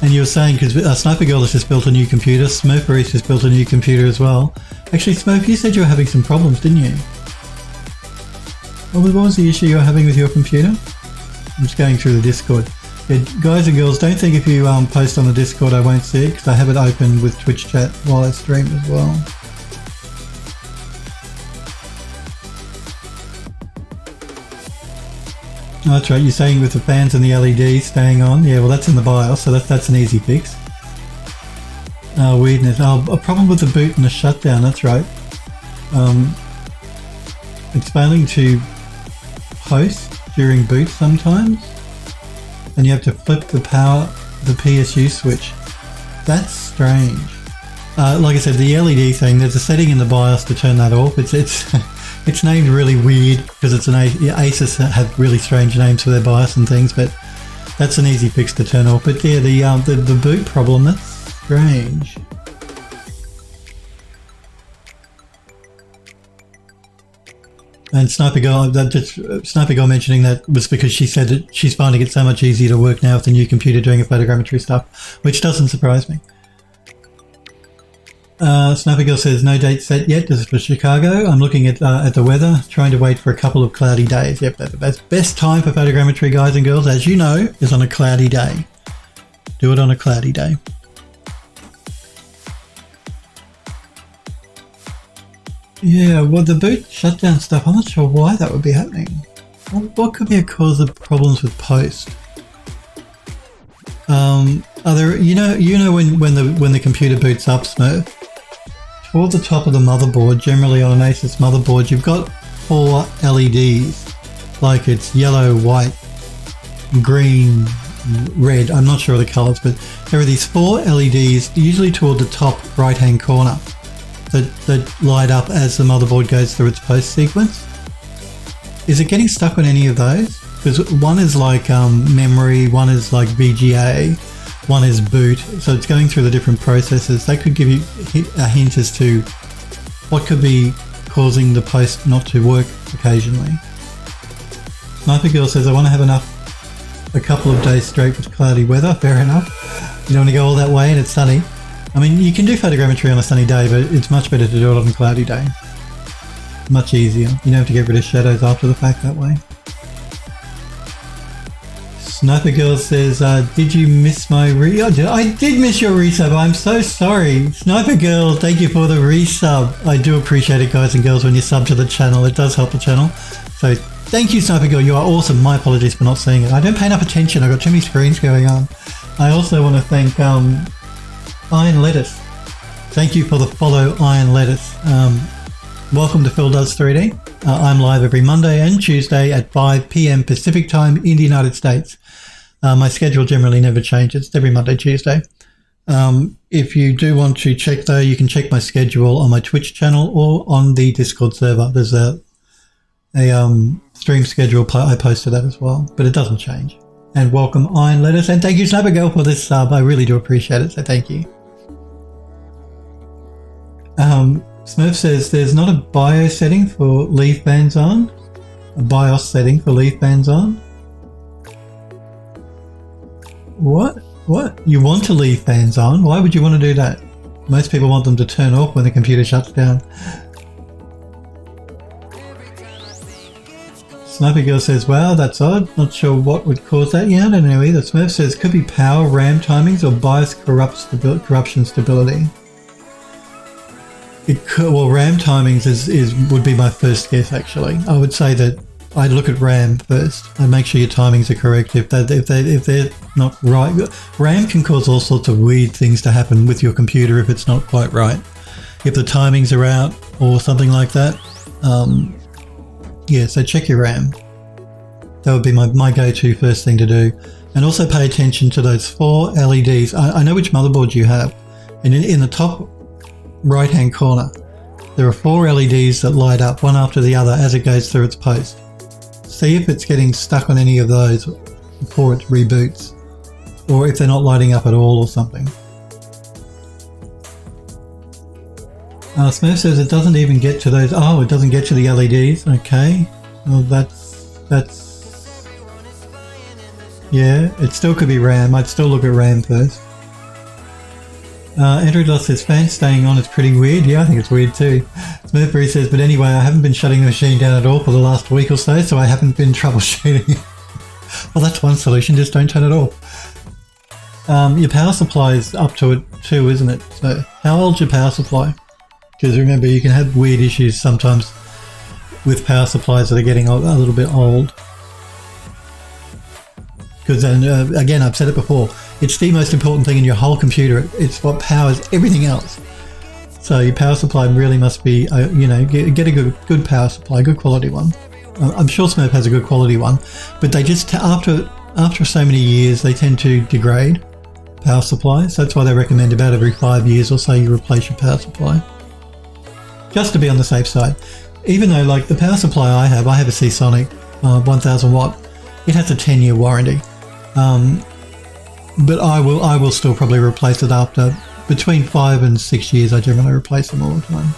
And you were saying, because Sniper Girl has just built a new computer, Smurfery's just built a new computer as well. Actually, Smurf, you said you were having some problems, didn't you? What was the issue you were having with your computer? I'm just going through the Discord. Yeah, guys and girls, don't think if you post on the Discord I won't see it, because I have it open with Twitch chat while I stream as well. Oh, that's right, you're saying with the fans and the LEDs staying on. Yeah, well that's in the BIOS, so that's an easy fix. Weirdness. Oh, a problem with the boot and the shutdown, that's right. It's failing to post during boot sometimes. And you have to flip the PSU switch. That's strange. Like I said, the LED thing, there's a setting in the BIOS to turn that off. It's named really weird because it's Asus have really strange names for their BIOS and things, but that's an easy fix to turn off. But yeah, the boot problem, that's strange. And Sniper Girl mentioning that was because she said that she's finding it so much easier to work now with the new computer doing a photogrammetry stuff, which doesn't surprise me. Sniper Girl says no date set yet. This is for Chicago. I'm looking at the weather, trying to wait for a couple of cloudy days. Yep, that's best time for photogrammetry, guys and girls, as you know, is on a cloudy day. Do it on a cloudy day. Yeah, well, the boot shutdown stuff, I'm not sure why that would be happening. What could be a cause of problems with post? Are there, you know when the computer boots up, Smurf, toward the top of the motherboard, generally on an Asus motherboard, you've got 4 LEDs, like it's yellow, white, green, red. I'm not sure of the colors, but there are these 4 LEDs, usually toward the top right-hand corner, that light up as the motherboard goes through its post sequence. Is it getting stuck on any of those? Because one is like memory, one is like VGA, one is boot, so it's going through the different processes. That could give you a hint as to what could be causing the post not to work occasionally. Sniper Girl says, I want to have a couple of days straight with cloudy weather. Fair enough. You don't want to go all that way and it's sunny. I mean, you can do photogrammetry on a sunny day, but it's much better to do it on a cloudy day. Much easier. You don't have to get rid of shadows after the fact that way. Sniper Girl says, did you miss my I did miss your resub. I'm so sorry. Sniper Girl, thank you for the resub. I do appreciate it, guys and girls, when you sub to the channel. It does help the channel. So thank you, Sniper Girl. You are awesome. My apologies for not seeing it. I don't pay enough attention. I've got too many screens going on. I also want to thank Iron Lettuce. Thank you for the follow, Iron Lettuce. Welcome to Phil Does 3D. I'm live every Monday and Tuesday at 5 p.m. Pacific time in the United States. My schedule generally never changes. It's every Monday, Tuesday. If you do want to check though, you can check my schedule on my Twitch channel or on the Discord server. There's a stream schedule. I posted that as well, but it doesn't change. And welcome Iron Lettuce, and thank you Sniper Girl for this sub. I really do appreciate it, so thank you. Smurf says there's not a BIOS setting for leaf bands on. A BIOS setting for leaf bands on. What? What? You want to leave fans on? Why would you want to do that? Most people want them to turn off when the computer shuts down. Sniper Girl says, wow, that's odd. Not sure what would cause that. Yeah, I don't know either. Smurf says, could be power, RAM timings, or BIOS corruption stability. It could, well, RAM timings would be my first guess, actually. I would say that I'd look at RAM first and make sure your timings are correct. If they're not right, RAM can cause all sorts of weird things to happen with your computer if it's not quite right. If the timings are out or something like that, yeah, so check your RAM. That would be my go-to first thing to do. And also pay attention to those 4 LEDs. I know which motherboard you have. And in the top right-hand corner, there are 4 LEDs that light up one after the other as it goes through its post. See if it's getting stuck on any of those before it reboots, or if they're not lighting up at all or something. Smurf says it doesn't even get to those. Oh, it doesn't get to the LEDs. Okay. Well, that's yeah, it still could be RAM. I'd still look at RAM first. Andrew Loss says fans staying on is pretty weird. Yeah, I think it's weird too. Smurfberry says, but anyway, I haven't been shutting the machine down at all for the last week or so I haven't been troubleshooting it. Well, that's one solution, just don't turn it off. Your power supply is up to it too, isn't it? So how old's your power supply? Because remember, you can have weird issues sometimes with power supplies that are getting a little bit old. Because again, I've said it before, it's the most important thing in your whole computer. It's what powers everything else. So your power supply really must be, you know, get a good power supply, good quality one. I'm sure Smurf has a good quality one, but they just, after so many years, they tend to degrade power supplies. So that's why they recommend about every 5 years or so you replace your power supply. Just to be on the safe side. Even though, like the power supply I have a Seasonic 1000 watt. It has a 10-year warranty. But I will still probably replace it after between 5 and 6 years. I generally replace them all the time.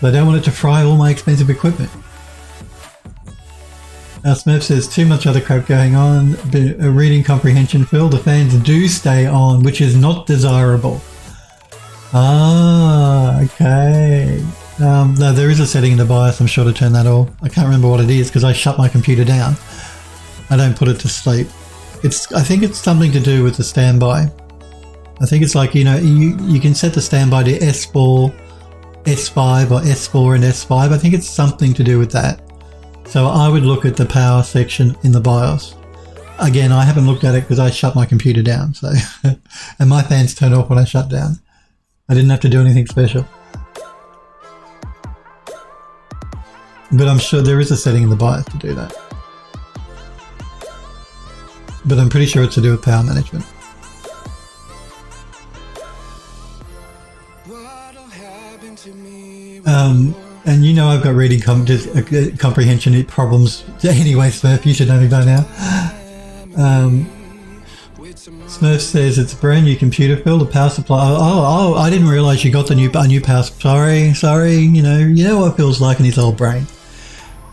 But I don't want it to fry all my expensive equipment. Smurf says too much other crap going on. Reading comprehension, Phil. The fans do stay on, which is not desirable. Ah, okay. No, there is a setting in the BIOS, I'm sure, to turn that off. I can't remember what it is because I shut my computer down. I don't put it to sleep. I think it's something to do with the standby. I think it's like, you know, you can set the standby to S4, S5 or S4 and S5. I think it's something to do with that. So I would look at the power section in the BIOS. Again, I haven't looked at it because I shut my computer down. So, and my fans turned off when I shut down. I didn't have to do anything special. But I'm sure there is a setting in the BIOS to do that. But I'm pretty sure it's to do with power management. And you know I've got reading comprehension problems anyway, Smurf, you should know me by now. Smurf says it's a brand new computer, Phil, the power supply. Oh, I didn't realise you got a new power. Sorry, you know what it feels like in his old brain.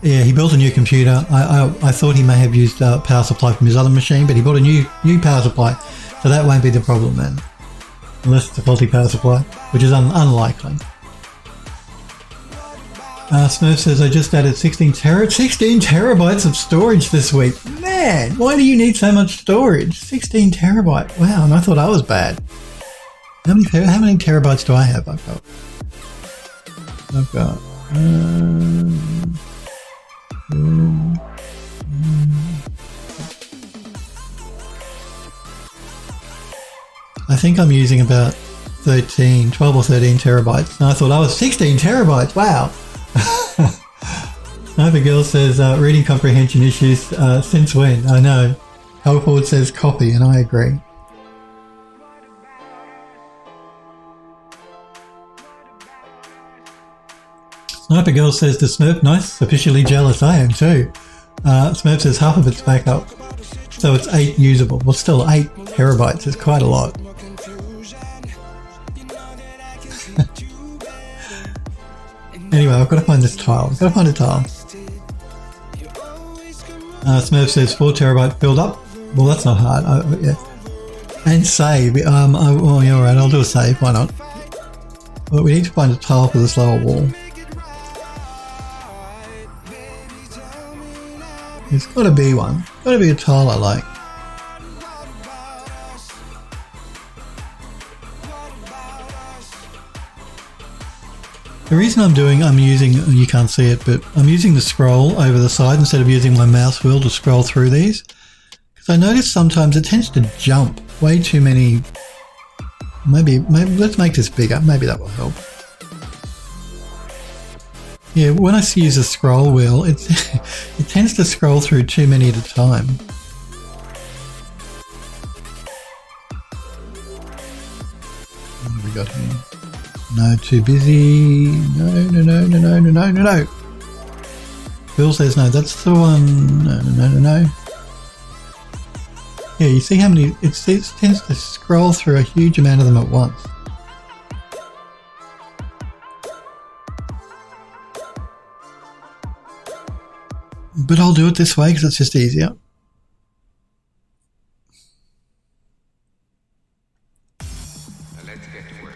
Yeah, he built a new computer. I thought he may have used power supply from his other machine, but he bought a new power supply. So that won't be the problem then. Unless it's a faulty power supply, which is unlikely. Smurf says, I just added 16 terabytes of storage this week. Man, man, why do you need so much storage? 16 terabyte. Wow, and I thought I was bad. How many terabytes do I have? I've got I think I'm using about 12 or 13 terabytes. And I thought I was 16 terabytes. Wow. Sniper Girl says, reading comprehension issues since when? I know. Helford says copy, and I agree. Sniper Girl says to Smurf, nice, officially jealous. I am too. Smurf says half of it's backup, so it's 8 usable. Well, still 8 terabytes is quite a lot. Anyway, I've got to find this tile. I've got to find a tile. Smurf says 4 terabyte filled up. Well, that's not hard. Yeah. And save. Oh, yeah, alright, I'll do a save. Why not? But we need to find a tile for this lower wall. There's got to be one. Got to be a tile I like. The reason I'm using, you can't see it, but I'm using the scroll over the side instead of using my mouse wheel to scroll through these. Because I notice sometimes it tends to jump way too many. Maybe let's make this bigger. Maybe that will help. Yeah, when I use a scroll wheel, it tends to scroll through too many at a time. What have we got here? No, too busy. No. Bill says no, that's the one. No. Yeah, you see how many, it tends to scroll through a huge amount of them at once. But I'll do it this way because it's just easier. Let's get to work.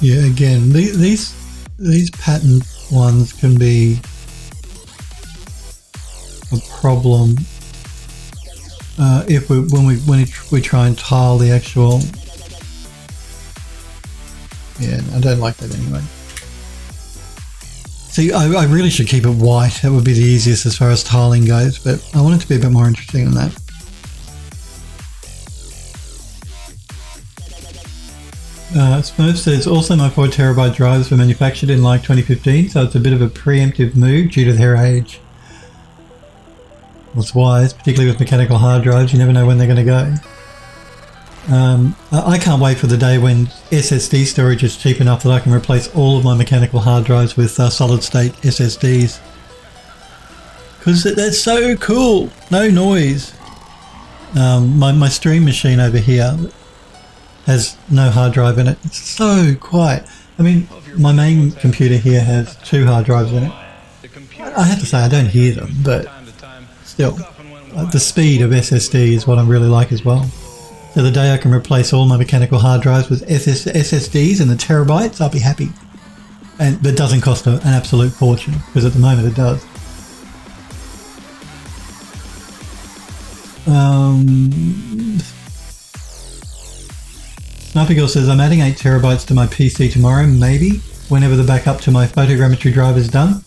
Yeah, again, these pattern ones can be a problem if we try and tile the actual. Yeah, I don't like that anyway. See, I really should keep it white. That would be the easiest as far as tiling goes, but I want it to be a bit more interesting than that. Smurf says, also my 4 terabyte drives were manufactured in like 2015, so it's a bit of a preemptive move due to their age. Well, it's wise, particularly with mechanical hard drives, you never know when they're going to go. I can't wait for the day when SSD storage is cheap enough that I can replace all of my mechanical hard drives with solid state SSDs. Because that's so cool! No noise! My stream machine over here has no hard drive in it. It's so quiet. I mean, my main computer here has 2 hard drives in it. I have to say I don't hear them, but still, the speed of SSD is what I really like as well. So the day I can replace all my mechanical hard drives with SSDs and the terabytes, I'll be happy. And that doesn't cost an absolute fortune, because at the moment it does. Sniper Girl says, I'm adding 8 terabytes to my PC tomorrow, maybe, whenever the backup to my photogrammetry drive is done.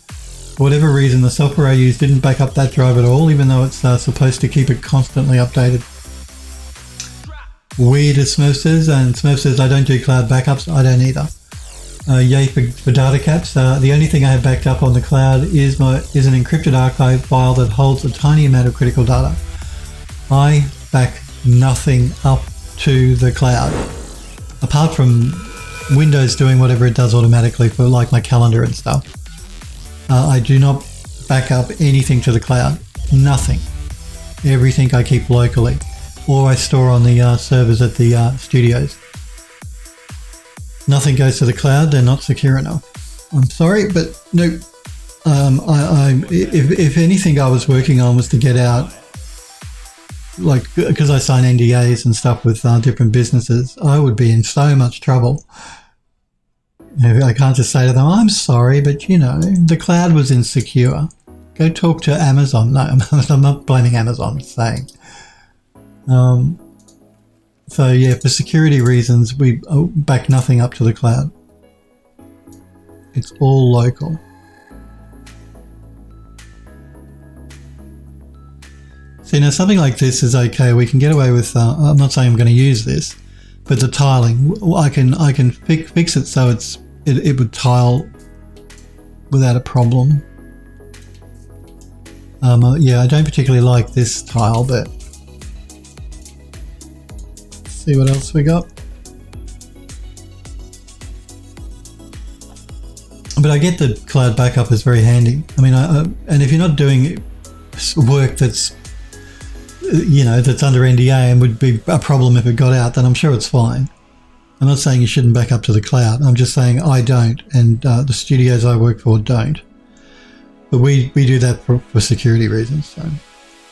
For whatever reason, the software I use didn't back up that drive at all, even though it's supposed to keep it constantly updated. Weird, as Smurf says, and Smurf says, I don't do cloud backups. I don't either. Yay for data caps. The only thing I have backed up on the cloud is an encrypted archive file that holds a tiny amount of critical data. I back nothing up to the cloud. Apart from Windows doing whatever it does automatically for like my calendar and stuff. I do not back up anything to the cloud. Nothing. Everything I keep locally. or I store on the servers at the studios. Nothing goes to the cloud. They're not secure enough. I'm sorry, but no. If anything I was working on was to get out, like, because I sign NDAs and stuff with different businesses, I would be in so much trouble. I can't just say to them, I'm sorry, but the cloud was insecure. Go talk to Amazon. No, I'm not blaming Amazon, I'm saying. So yeah, for security reasons, we back nothing up to the cloud. It's all local. See, now something like this is okay. We can get away with, I'm not saying I'm going to use this, but the tiling, I can fix it so it would tile without a problem. Yeah, I don't particularly like this tile, but let's see what else we got. But I get the cloud backup is very handy. I mean, and if you're not doing work that's that's under NDA and would be a problem if it got out, then I'm sure it's fine. I'm not saying you shouldn't back up to the cloud. I'm just saying I don't, and the studios I work for don't. But we do that for security reasons. So,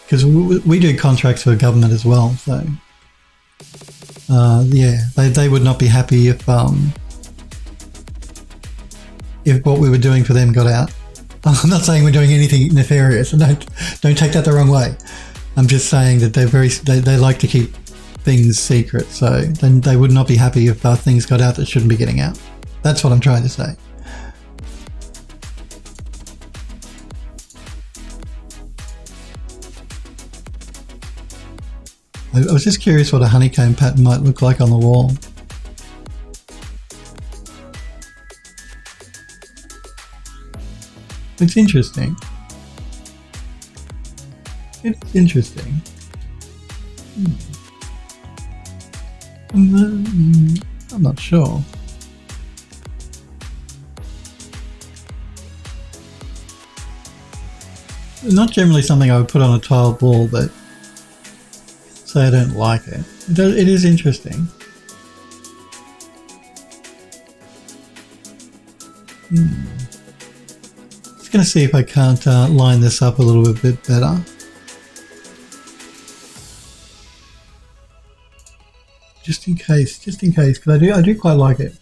because we do contracts for government as well. So, yeah, they would not be happy if what we were doing for them got out. I'm not saying we're doing anything nefarious, and don't take that the wrong way. I'm just saying that they like to keep things secret, so then they would not be happy if things got out that shouldn't be getting out. That's what I'm trying to say. I was just curious what a honeycomb pattern might look like on the wall. It's interesting. It's interesting. I'm not sure. Not generally something I would put on a tiled wall, but say I don't like it. It is interesting. Just going to see if I can't line this up a little bit better. Just in case, because I do quite like it.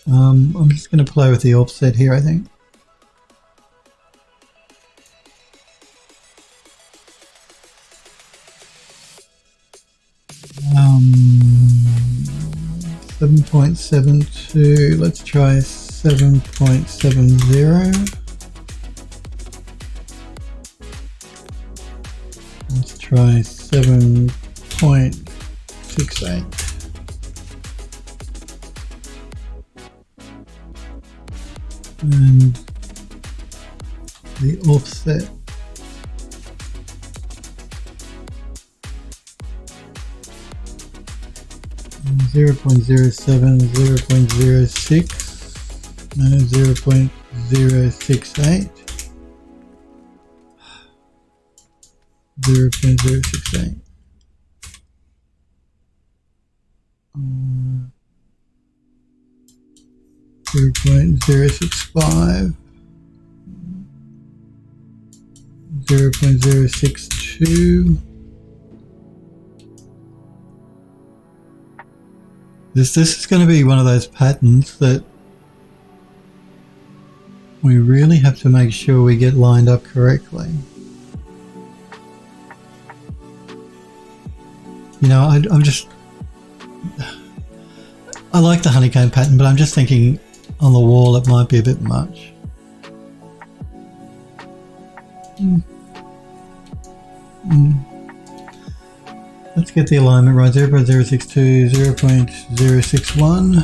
I'm just going to play with the offset here, I think. Um, 7.72. Let's try 7.70. Let's try 7.68. And the offset 0.07, 0.06, no, 0.068, 0.068. 0.065, 0.062. This is going to be one of those patterns that we really have to make sure we get lined up correctly. I like the honeycomb pattern, but I'm just thinking on the wall it might be a bit much. Let's get the alignment right. 0.062, 0.061.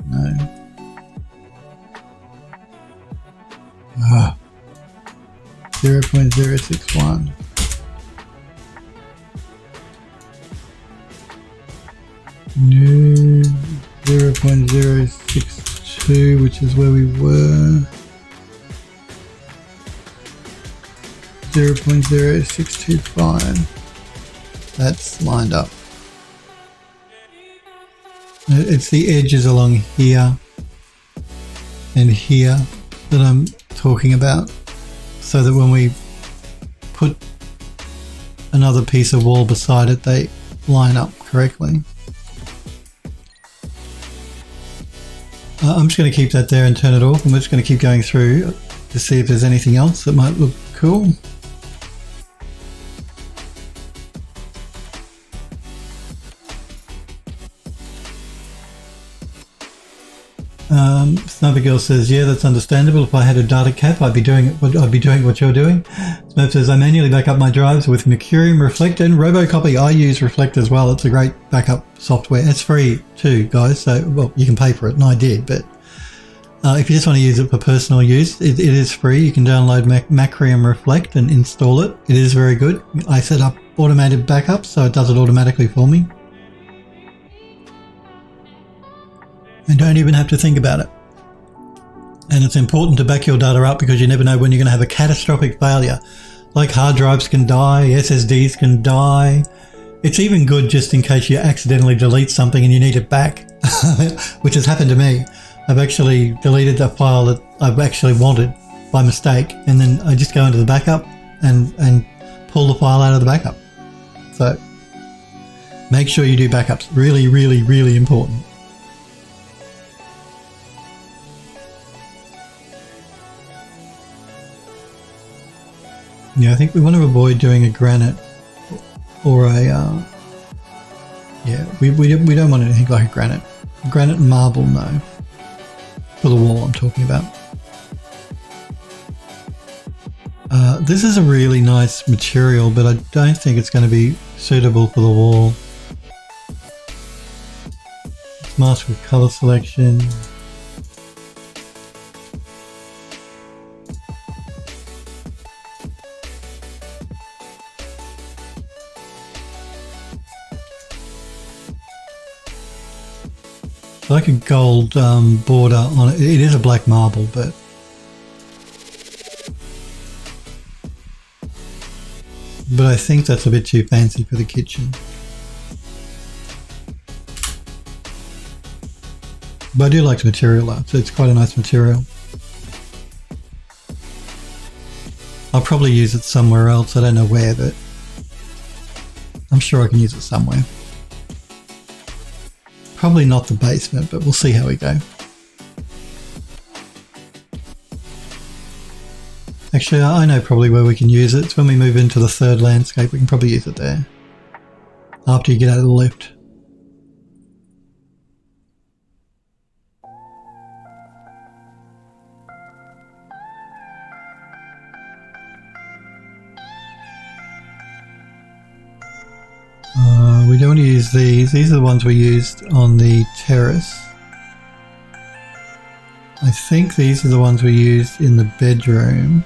No. 0.061. No. 0.062, which is where we were. 0.0625. that's lined up. It's the edges along here and here that I'm talking about, so that when we put another piece of wall beside it, they line up correctly. I'm just going to keep that there and turn it off. I'm just going to keep going through to see if there's anything else that might look cool. Sniper Girl says, yeah, that's understandable. If I had a data cap, I'd be doing what you're doing. Smurf says, I manually back up my drives with Mercurium, Reflect, and Robocopy. I use Reflect as well. It's a great backup software. It's free too, guys. So, well, you can pay for it, and I did. But if you just want to use it for personal use, it is free. You can download Mercurium Reflect and install it. It is very good. I set up automated backups, so it does it automatically for me. And don't even have to think about it. And it's important to back your data up because you never know when you're going to have a catastrophic failure. Like hard drives can die, SSDs can die. It's even good just in case you accidentally delete something and you need it back, which has happened to me. I've actually deleted a file that I've actually wanted by mistake, and then I just go into the backup and pull the file out of the backup. So make sure you do backups. Really, really, really important. Yeah, I think we want to avoid doing a granite or a, we don't want anything like a granite. Granite and marble, no. For the wall I'm talking about. This is a really nice material, but I don't think it's going to be suitable for the wall. Let's mask with color selection. Like a gold border on it. It is a black marble, but I think that's a bit too fancy for the kitchen. But I do like the material though, so it's quite a nice material. I'll probably use it somewhere else. I don't know where, but I'm sure I can use it somewhere. Probably not the basement, but we'll see how we go. Actually, I know probably where we can use it. It's when we move into the third landscape, we can probably use it there. After you get out of the lift. We don't want to use these. These are the ones we used on the terrace. I think these are the ones we used in the bedroom.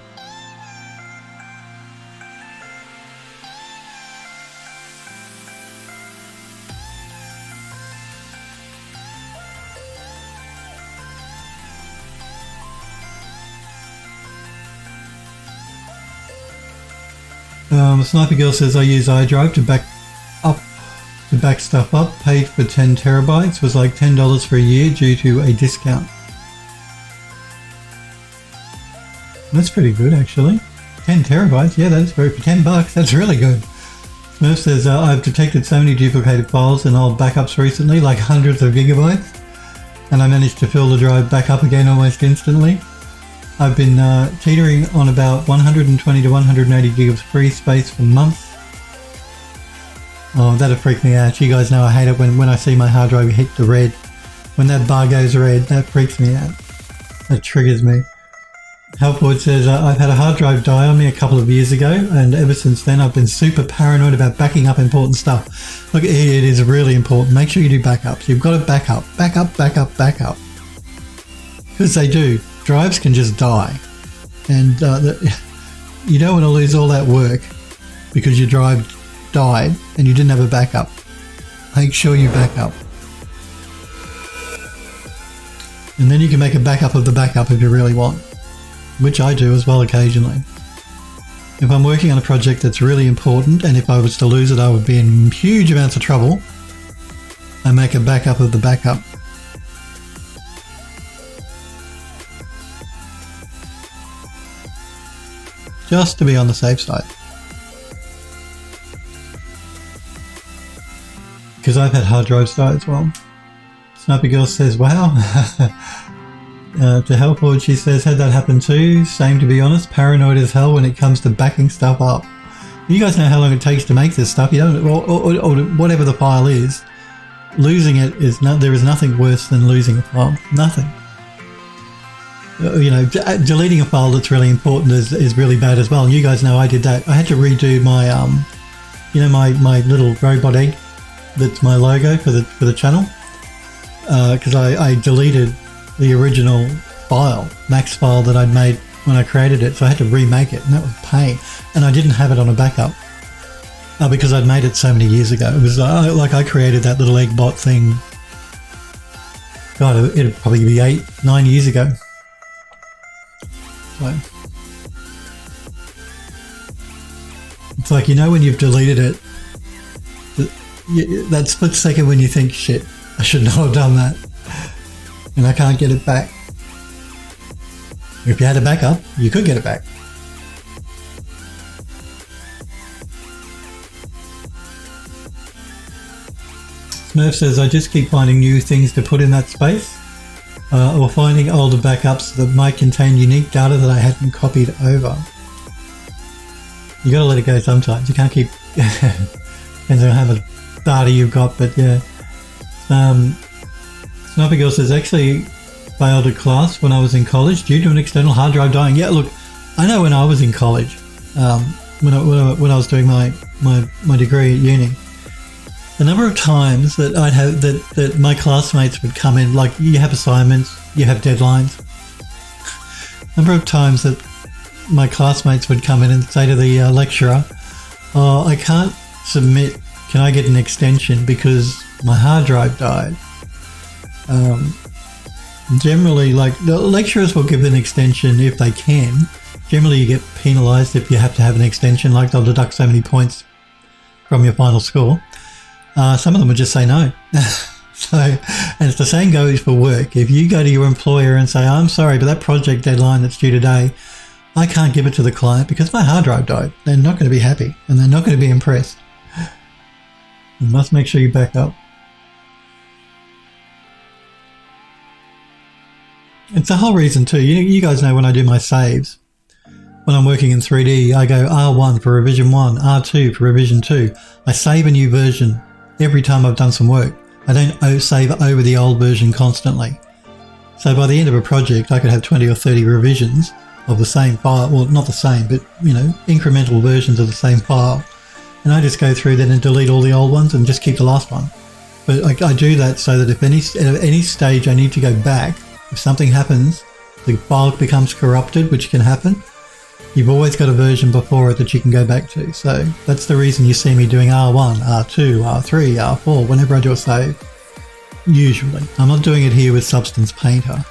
Sniper Girl says I use iDrive to back stuff up. Paid for 10 terabytes, was like $10 for a year due to a discount. That's pretty good actually. 10 terabytes, yeah, that's very, for $10, that's really good. Smurf says I've detected so many duplicated files in old backups recently, like hundreds of gigabytes, and I managed to fill the drive back up again almost instantly. I've been teetering on about 120 to 180 gig of free space for months. Oh, that'll freak me out. You guys know I hate it when I see my hard drive hit the red. When that bar goes red, that freaks me out. That triggers me. Helpwood says, I've had a hard drive die on me a couple of years ago, and ever since then I've been super paranoid about backing up important stuff. Look, it is really important. Make sure you do backups. You've got to back up. Back up, back up, back up. Because they do. Drives can just die. And you don't want to lose all that work because your drive died and you didn't have a backup. Make sure you back up. And then you can make a backup of the backup if you really want. Which I do as well occasionally. If I'm working on a project that's really important, and if I was to lose it, I would be in huge amounts of trouble, I make a backup of the backup. Just to be on the safe side. Because I've had hard drives die as well. Snappy Girl says, wow. To help forward, she says, had that happen too. Same, to be honest. Paranoid as hell when it comes to backing stuff up. You guys know how long it takes to make this stuff. You don't, or whatever the file is. Losing it is not. There is nothing worse than losing a file. Nothing. You know, deleting a file that's really important is really bad as well. And you guys know I did that. I had to redo my you know, my little robot egg. That's my logo for the channel. Because I deleted the original file, max file that I'd made when I created it, so I had to remake it, and that was a pain. And I didn't have it on a backup because I'd made it so many years ago. It was like I created that little egg bot thing. God, it'd probably be 8-9 years ago. So it's like, you know, when you've deleted it, that split second when you think, shit, I should not have done that, and I can't get it back. If you had a backup, you could get it back. Smurf says, I just keep finding new things to put in that space, or finding older backups that might contain unique data that I hadn't copied over. You gotta let it go sometimes. You can't keep, depends on how much data you've got, but yeah. Sniper Girl says, actually failed a class when I was in college due to an external hard drive dying. Yeah, look, I know when I was in college, when I was doing my degree at uni, the number of times that I'd have that my classmates would come in, like, you have assignments, you have deadlines. Number of times that my classmates would come in and say to the lecturer, oh, I can't submit, can I get an extension because my hard drive died? Generally, like, the lecturers will give an extension if they can. Generally, you get penalised if you have to have an extension, like they'll deduct so many points from your final score. Some of them would just say no. So, and it's the same goes for work. If you go to your employer and say, I'm sorry, but that project deadline that's due today, I can't give it to the client because my hard drive died, they're not going to be happy and they're not going to be impressed. You must make sure you back up. It's the whole reason too. You guys know when I do my saves, when I'm working in 3D, I go R1 for revision 1, R2 for revision 2. I save a new version every time I've done some work. I don't save over the old version constantly. So by the end of a project, I could have 20 or 30 revisions of the same file. Well, not the same, but, you know, incremental versions of the same file. And I just go through then and delete all the old ones and just keep the last one. But I do that so that if at any stage I need to go back, if something happens, the file becomes corrupted, which can happen, you've always got a version before it that you can go back to. So that's the reason you see me doing R1, R2, R3, R4 whenever I do a save. Usually. I'm not doing it here with Substance Painter,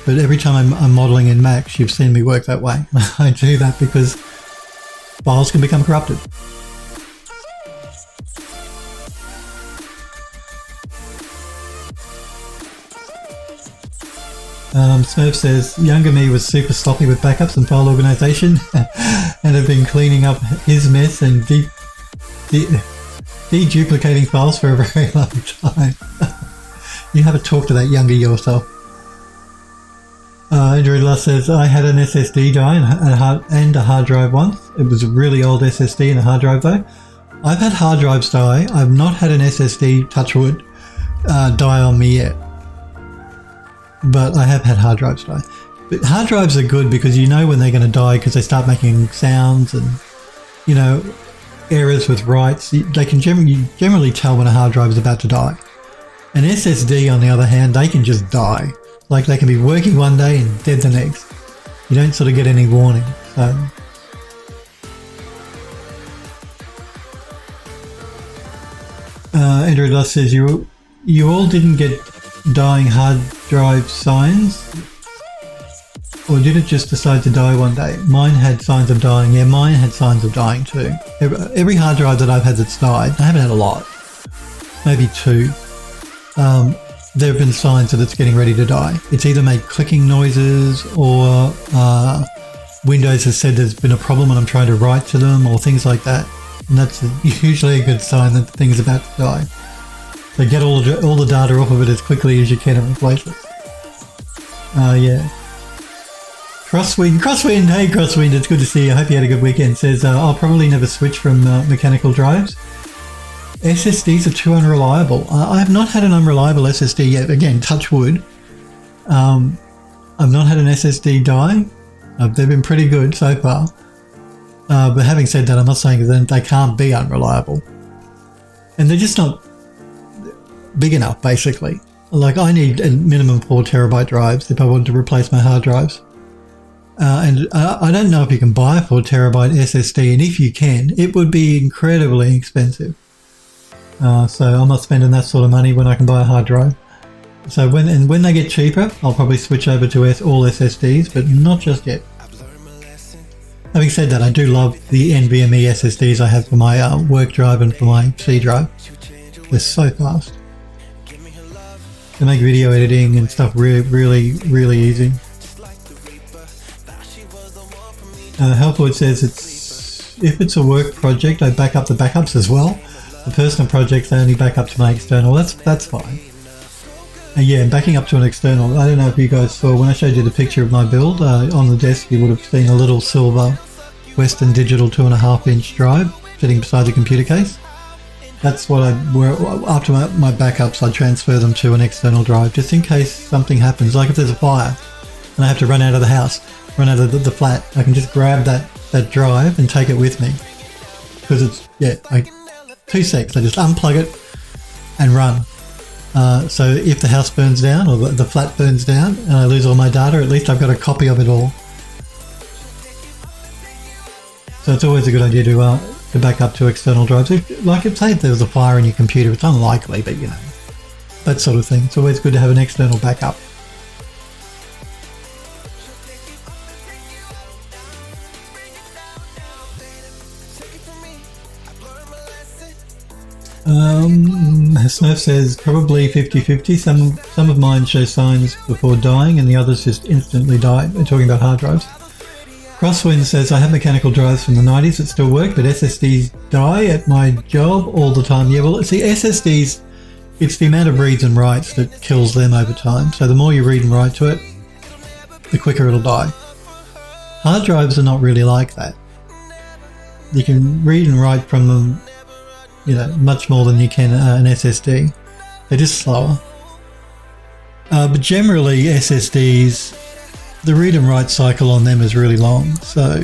but every time I'm modeling in Max, you've seen me work that way. I do that because files can become corrupted. Smurf says, younger me was super sloppy with backups and file organization and have been cleaning up his mess and deduplicating files for a very long time. You have a talk to that younger yourself. Andrew Luss says, I had an SSD die and a hard drive once. It was a really old SSD and a hard drive though. I've had hard drives die. I've not had an SSD, touch wood, die on me yet. But I have had hard drives die. But hard drives are good because you know when they're going to die because they start making sounds and, you know, errors with writes. They can generally tell when a hard drive is about to die. An SSD, on the other hand, they can just die. Like, they can be working one day and dead the next. You don't sort of get any warning. So Andrew Luss says, you all didn't get dying hard drive signs Or did it just decide to die one day? Mine had signs of dying. Yeah, mine had signs of dying too. Every hard drive that I've had that's died, I haven't had a lot, maybe 2. There have been signs that it's getting ready to die. It's either made clicking noises or Windows has said there's been a problem and I'm trying to write to them or things like that. And that's usually a good sign that the thing's about to die. So get all the data off of it as quickly as you can and replace it. Yeah. Crosswind, hey Crosswind, it's good to see you. I hope you had a good weekend. Says, I'll probably never switch from mechanical drives. SSDs are too unreliable. I have not had an unreliable SSD yet. Again, touch wood. I've not had an SSD die. They've been pretty good so far. But having said that, I'm not saying that they can't be unreliable. And they're just not big enough, basically. Like, I need a minimum 4 terabyte drives if I want to replace my hard drives. And I don't know if you can buy a 4 terabyte SSD, and if you can, it would be incredibly expensive. So I'm not spending that sort of money when I can buy a hard drive. So when they get cheaper, I'll probably switch over to all SSDs, but not just yet. Having said that, I do love the NVMe SSDs I have for my work drive and for my C drive. They're so fast. They make video editing and stuff really easy. Healthwood says if it's a work project, I back up the backups as well. The personal projects, I only back up to my external. That's fine. And yeah, backing up to an external. I don't know if you guys saw when I showed you the picture of my build on the desk. You would have seen a little silver Western Digital 2.5-inch drive sitting beside the computer case. That's what after my backups, I transfer them to an external drive just in case something happens. Like if there's a fire and I have to run out of the house, run out of the flat, I can just grab that drive and take it with me. Because it's, 2 seconds, I just unplug it and run. So if the house burns down or the flat burns down and I lose all my data, at least I've got a copy of it all. So it's always a good idea to back up to external drives. Say if there was a fire in your computer, it's unlikely, but that sort of thing. It's always good to have an external backup. Smurf says probably 50-50. Some of mine show signs before dying and the others just instantly die. They're talking about hard drives. Crosswind says I have mechanical drives from the 90s that still work, but SSDs die at my job all the time. Yeah, well, see, SSDs, it's the amount of reads and writes that kills them over time. So the more you read and write to it, the quicker it'll die. Hard drives are not really like that. You can read and write from them much more than you can an SSD. They're just slower. But generally SSDs, the read and write cycle on them is really long. So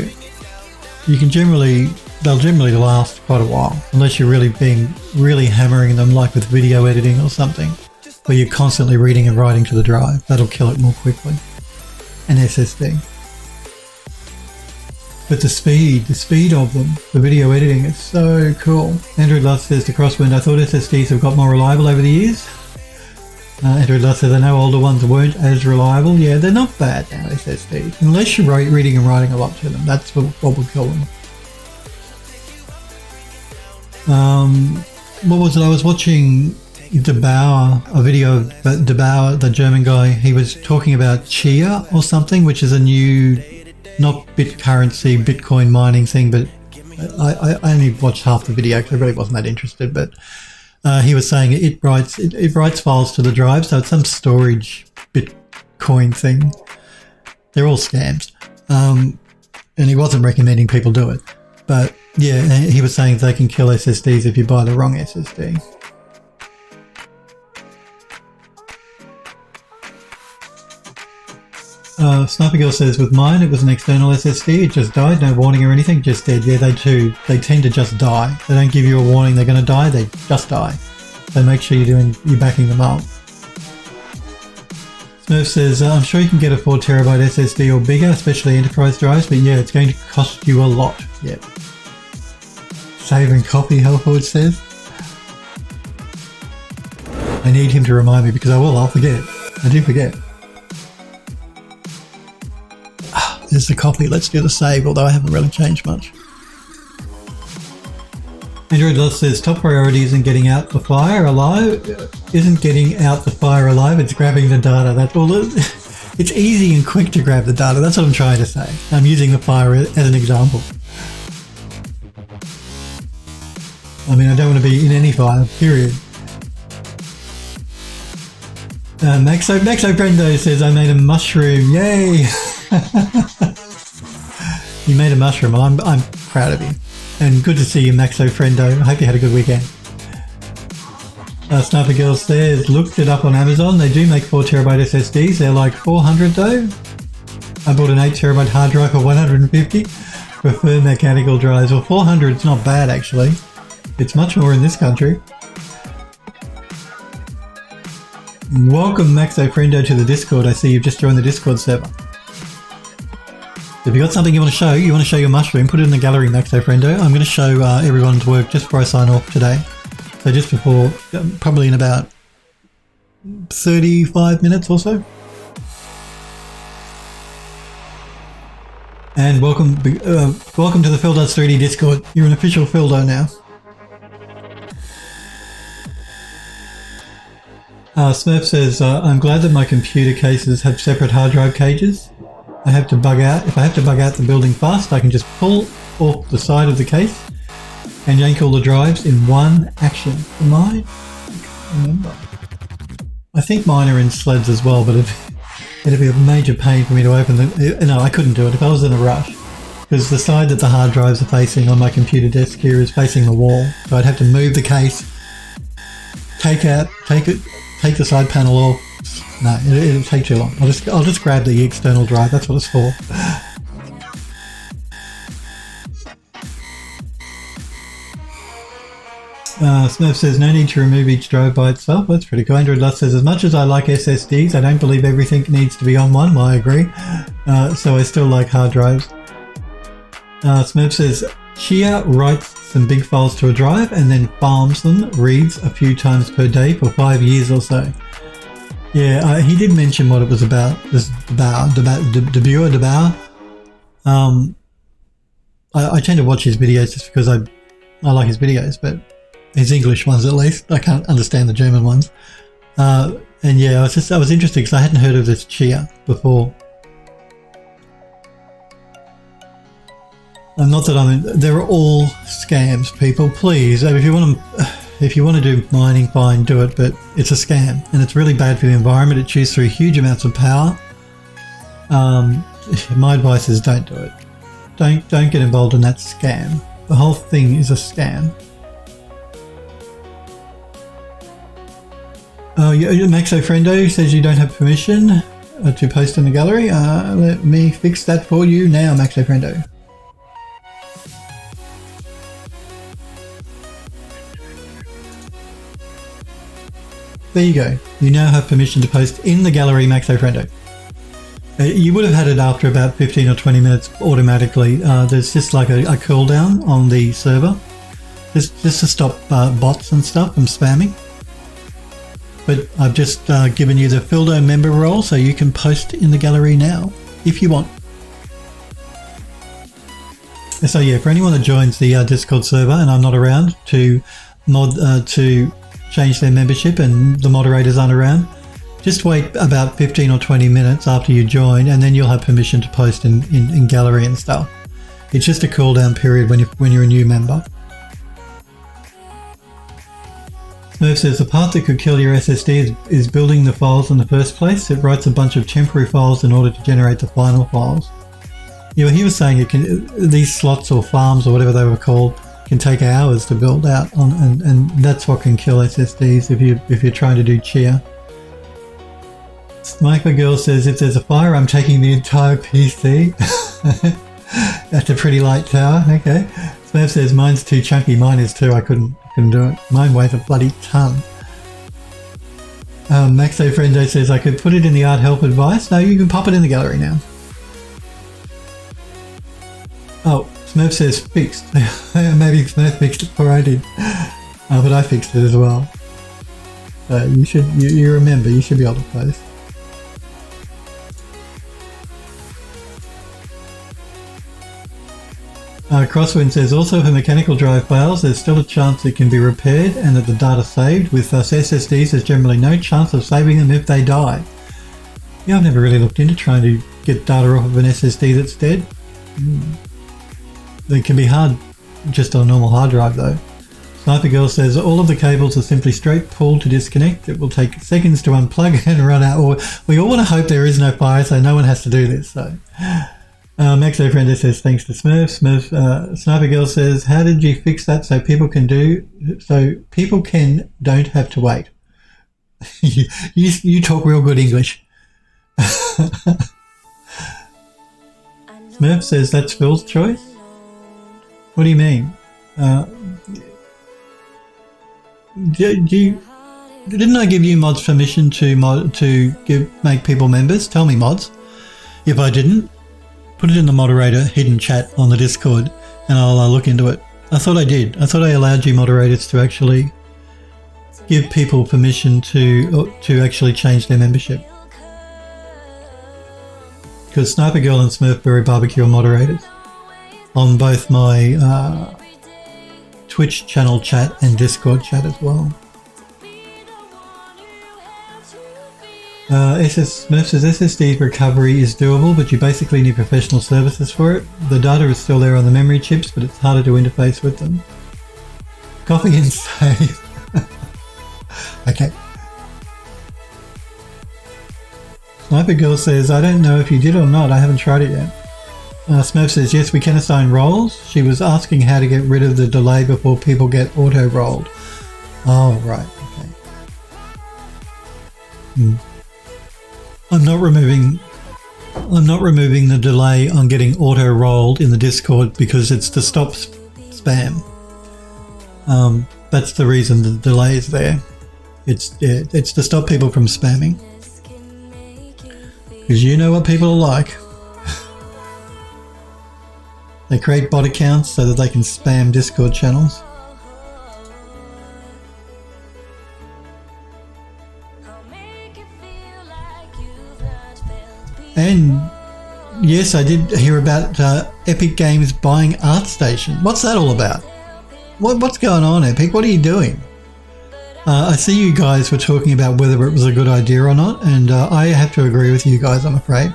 they'll generally last quite a while, unless you're really hammering them, like with video editing or something, where you're constantly reading and writing to the drive. That'll kill it more quickly. An SSD. But the speed of them, the video editing is so cool. Andrew Love says to Crosswind, I thought SSDs have got more reliable over the years. Andrew Love says, I know older ones weren't as reliable. Yeah, they're not bad now, SSDs. Unless you're reading and writing a lot to them. That's what will kill them. What was it? I was watching DeBauer, a video of DeBauer, the German guy. He was talking about Chia or something, which is a new... not BitCurrency, Bitcoin mining thing, but I only watched half the video because I really wasn't that interested. But he was saying it writes files to the drive, so it's some storage Bitcoin thing. They're all scams, and he wasn't recommending people do it. But yeah, he was saying they can kill SSDs if you buy the wrong SSD. Sniper Girl says, with mine, it was an external SSD. It just died, no warning or anything, just dead. Yeah, they tend to just die. They don't give you a warning they're going to die, they just die. So make sure you're backing them up. Smurf says, I'm sure you can get a 4 terabyte SSD or bigger, especially enterprise drives, but yeah, it's going to cost you a lot. Yep. Save and copy, Hellford says. I need him to remind me because I'll forget. I do forget. There's the copy. Let's do the save, although I haven't really changed much. Android Lost says top priority isn't getting out the fire alive. Isn't getting out the fire alive. It's grabbing the data. That's all. It's easy and quick to grab the data. That's what I'm trying to say. I'm using the fire as an example. I mean, I don't want to be in any fire. Period. Maxo Brendo says I made a mushroom. Yay! You made a mushroom. Well, I'm proud of you. And good to see you, Maxo Friendo. I hope you had a good weekend. Sniper Girl says, looked it up on Amazon. They do make 4TB SSDs. They're like 400 though. I bought an 8TB hard drive for 150. Prefer mechanical drives. Well, 400 is not bad actually. It's much more in this country. Welcome, Maxo Friendo, to the Discord. I see you've just joined the Discord server. If you've got something you want to show your mushroom, put it in the gallery, Maxo Friendo. I'm going to show everyone's work just before I sign off today. So just before, probably in about 35 minutes or so. And welcome to the Phil Does 3D Discord. You're an official Phildo now. Smurf says, I'm glad that my computer cases have separate hard drive cages. If I have to bug out the building fast, I can just pull off the side of the case and yank all the drives in one action. For mine, I can't remember. I think mine are in sleds as well, but it'd be a major pain for me to open them. No, I couldn't do it if I was in a rush, because the side that the hard drives are facing on my computer desk here is facing the wall. So I'd have to move the case, take the side panel off. No, it'll take too long. I'll just grab the external drive. That's what it's for. Smurf says no need to remove each drive by itself. That's pretty cool. Android Lust says as much as I like SSDs, I don't believe everything needs to be on one. Well, I agree. So I still like hard drives. Smurf says Chia writes some big files to a drive and then farms them, reads a few times per day for 5 years or so. Yeah, he did mention what it was about. This DeBauer. I tend to watch his videos just because I like his videos, but his English ones at least. I can't understand the German ones. And yeah, I was interested because I hadn't heard of this Chia before. And not that they're all scams, people. Please, if you want to do mining, fine, do it, but it's a scam and it's really bad for the environment. It chews through huge amounts of power. My advice is don't do it. Don't get involved in that scam. The whole thing is a scam. Maxo Friendo says you don't have permission to post in the gallery. Let me fix that for you now, Maxo Friendo. There you go. You now have permission to post in the gallery, Maxo Friendo. You would have had it after about 15 or 20 minutes automatically. There's just like a cooldown on the server, just to stop bots and stuff from spamming. But I've just given you the Phildo member role, so you can post in the gallery now if you want. So yeah, for anyone that joins the Discord server and I'm not around to to change their membership and the moderators aren't around, just wait about 15 or 20 minutes after you join and then you'll have permission to post in gallery and stuff. It's just a cooldown period when you're a new member. Smurf says the part that could kill your SSD is building the files in the first place. It writes a bunch of temporary files in order to generate the final files. Yeah, well, he was saying these slots or farms or whatever they were called can take hours to build out on, and that's what can kill SSDs if you're trying to do Chia. Sniper Girl says if there's a fire, I'm taking the entire PC. That's a pretty light tower. Okay. Smurf says mine's too chunky. Mine is too. I couldn't do it. Mine weighs a bloody ton. Maxo Friendo says I could put it in the art help advice. No, you can pop it in the gallery now. Oh, Smurf says fixed. Maybe Smurf fixed it before I did. But I fixed it as well. You remember, you should be able to post. Crosswind says, also if a mechanical drive fails, there's still a chance it can be repaired and that the data saved. With us SSDs, there's generally no chance of saving them if they die. Yeah, I've never really looked into trying to get data off of an SSD that's dead. It can be hard just on a normal hard drive though. Sniper Girl says, all of the cables are simply straight pull to disconnect. It will take seconds to unplug and run out. Or we all want to hope there is no fire so no one has to do this. So, Maxo Friender says, thanks to Smurf. Sniper Girl says, how did you fix that so people can don't have to wait? you talk real good English. Smurf says, that's Phil's choice? What do you mean? Didn't I give you mods permission to make people members? Tell me, mods. If I didn't, put it in the moderator hidden chat on the Discord and I'll look into it. I thought I did. I thought I allowed you moderators to actually give people permission to actually change their membership. Because Sniper Girl and Smurfberry Barbecue are moderators on both my Twitch channel chat and Discord chat as well. Smurf says SSD recovery is doable, but you basically need professional services for it. The data is still there on the memory chips, but it's harder to interface with them. Copy and save. Okay. Sniper Girl says, I don't know if you did or not. I haven't tried it yet. Smurf says, yes, we can assign roles. She was asking how to get rid of the delay before people get auto-rolled. Oh, right. Okay. I'm not removing the delay on getting auto-rolled in the Discord because it's to stop spam. That's the reason the delay is there. It's to stop people from spamming. Because you know what people are like. They create bot accounts so that they can spam Discord channels. And yes, I did hear about Epic Games buying ArtStation. What's that all about? What's going on, Epic? What are you doing? I see you guys were talking about whether it was a good idea or not, and I have to agree with you guys, I'm afraid.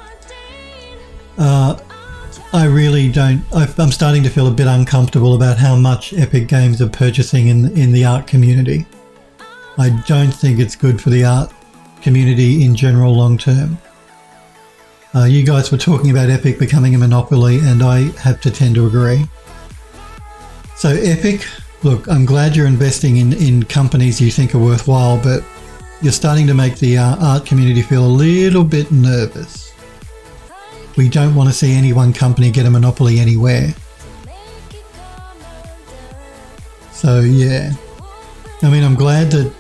I really don't. I'm starting to feel a bit uncomfortable about how much Epic Games are purchasing in the art community. I don't think it's good for the art community in general long term. You guys were talking about Epic becoming a monopoly, and I have to tend to agree. So Epic, look, I'm glad you're investing in companies you think are worthwhile, but you're starting to make the art community feel a little bit nervous. We don't want to see any one company get a monopoly anywhere. So yeah, I mean, I'm glad that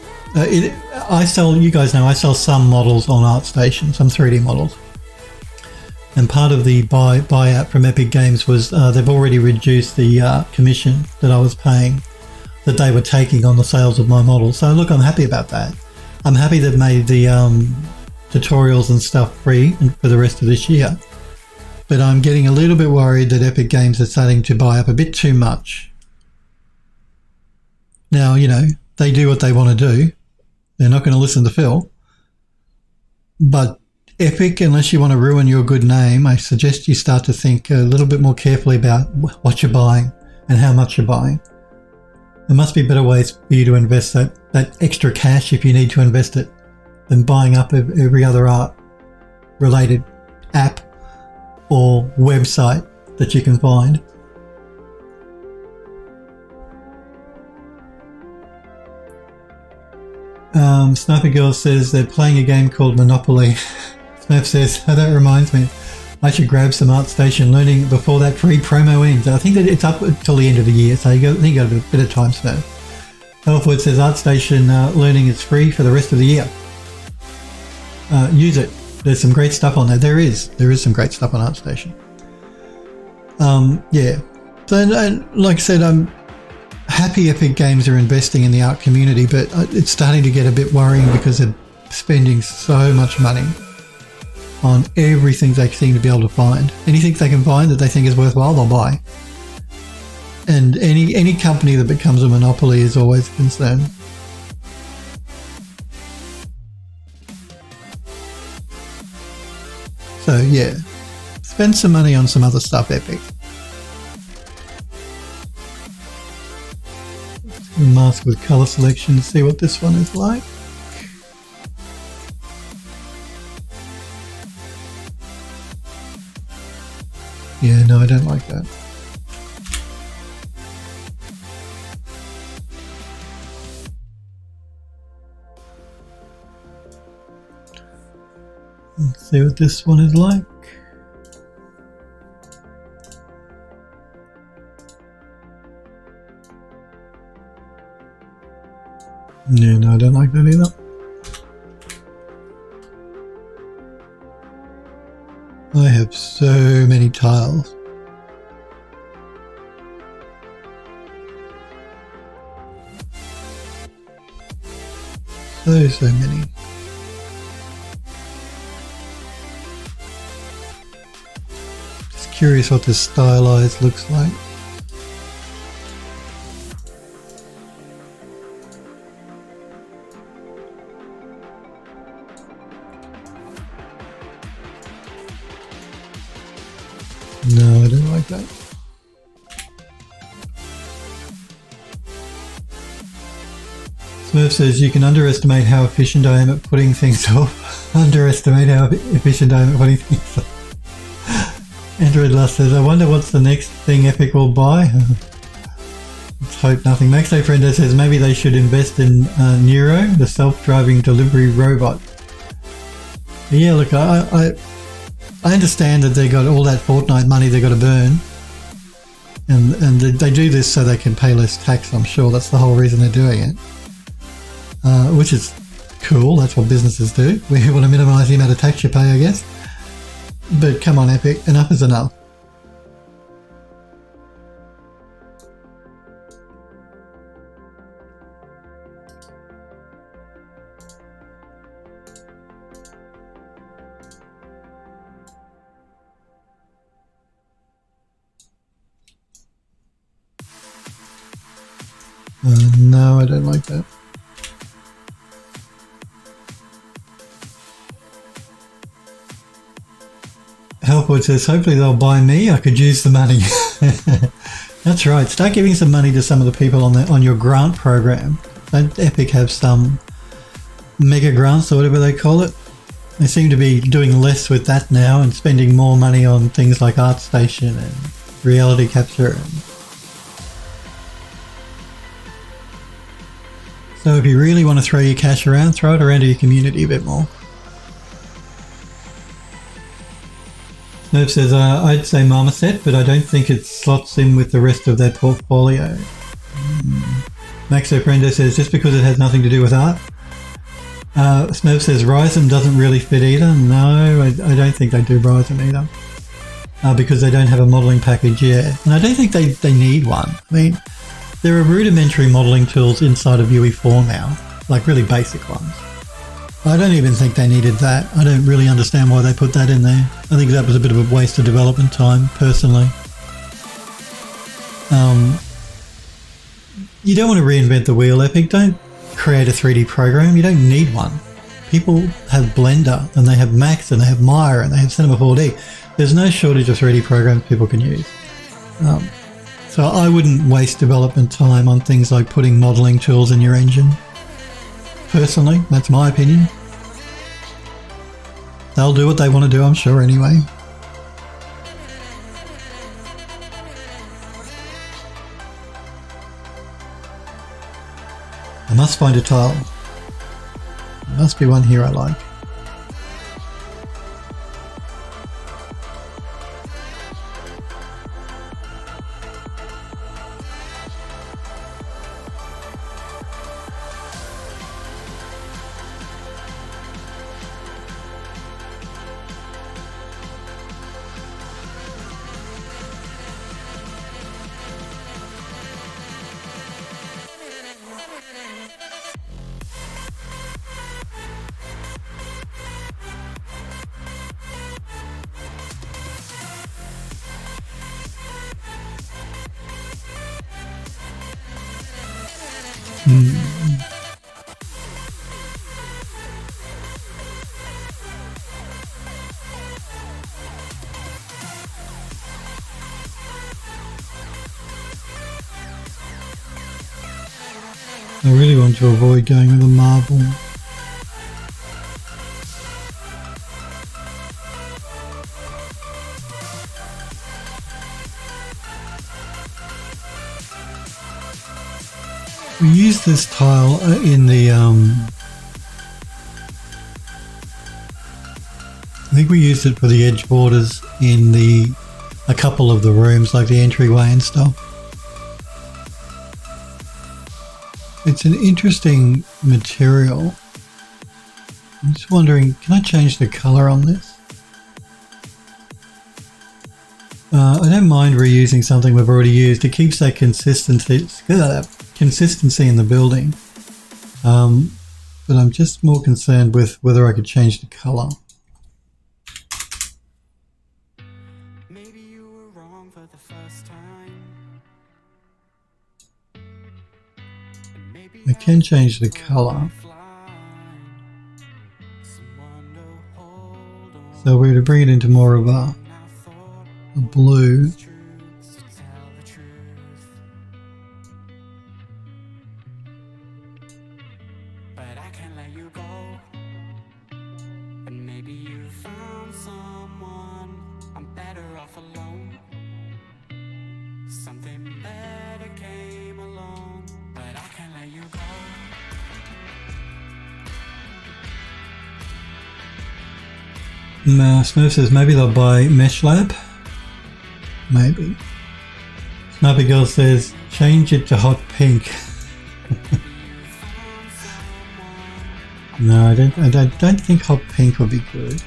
you guys know I sell some models on ArtStation, some 3D models. And part of the buyout from Epic Games was they've already reduced the commission that I was paying, that they were taking on the sales of my models. So look, I'm happy about that. I'm happy they've made the tutorials and stuff free for the rest of this year. But I'm getting a little bit worried that Epic Games are starting to buy up a bit too much. Now, you know, they do what they want to do. They're not going to listen to Phil. But Epic, unless you want to ruin your good name, I suggest you start to think a little bit more carefully about what you're buying and how much you're buying. There must be better ways for you to invest that extra cash if you need to invest it than buying up every other art-related app or website that you can find. Sniper Girl says they're playing a game called Monopoly. Smurf says, oh, that reminds me, I should grab some ArtStation Learning before that free promo ends. I think that it's up until the end of the year, so you got a bit of time, Smurf. Elfwood says ArtStation Learning is free for the rest of the year. Use it. There's some great stuff on there. There is some great stuff on ArtStation. Yeah. So, and like I said, I'm happy Epic Games are investing in the art community, but it's starting to get a bit worrying because they're spending so much money on everything they seem to be able to find. Anything they can find that they think is worthwhile, they'll buy. And any company that becomes a monopoly is always a concern. So yeah, spend some money on some other stuff, Epic. Mask with color selection, see what this one is like. Yeah, no, I don't like that. Let's see what this one is like. Yeah, no, I don't like that either. I have so many tiles. So many. Just curious what this stylized looks like. No, I don't like that. Smurf says you can underestimate how efficient I am at putting things off. Underestimate how efficient I am at putting things off. Android Lust says, I wonder what's the next thing Epic will buy. Let's hope nothing. Maxo Friendo says maybe they should invest in Neuro, the self-driving delivery robot. But yeah, look, I understand that they got all that Fortnite money they got to burn, and they do this so they can pay less tax. I'm sure that's the whole reason they're doing it, which is cool. That's what businesses do. We want to minimise the amount of tax you pay, I guess. But come on, Epic, enough is enough. No, I don't like that. Helpwood says, hopefully they'll buy me. I could use the money. That's right. Start giving some money to some of the people on your grant program. Don't Epic have some mega grants or whatever they call it? They seem to be doing less with that now and spending more money on things like ArtStation and reality capture. So if you really want to throw your cash around, throw it around to your community a bit more. Nerf says, I'd say Marmoset, but I don't think it slots in with the rest of their portfolio. Maxo Prendo says, just because it has nothing to do with art. Smurf says, Ryzen doesn't really fit either. No, I don't think they do Ryzen either. Because they don't have a modelling package yet. And I don't think they need one. I mean, there are rudimentary modelling tools inside of UE4 now, like really basic ones. I don't even think they needed that. I don't really understand why they put that in there. I think that was a bit of a waste of development time, personally. You don't want to reinvent the wheel, Epic. Don't create a 3D program. You don't need one. People have Blender, and they have Max, and they have Maya, and they have Cinema 4D. There's no shortage of 3D programs people can use. So I wouldn't waste development time on things like putting modelling tools in your engine. Personally, that's my opinion. They'll do what they want to do, I'm sure, anyway. I must find a tile. There must be one here I like. I really want to avoid going with a marble. We use this tile in the I think we used it for the edge borders in a couple of the rooms, like the entryway and stuff. It's an interesting material. I'm just wondering, can I change the color on this? I don't mind reusing something we've already used. It keeps that consistency in the building. But I'm just more concerned with whether I could change the color. Maybe you were wrong for the first time. I can change the color. So we're to bring it into more of a blue. But I can't let you go. And maybe you found someone. I'm better off alone. Something better came along. But I can't let you go. Smurf says maybe they'll buy Mesh Lab. Maybe. Snappy Girl says change it to hot pink. No, I don't think hot pink would be good.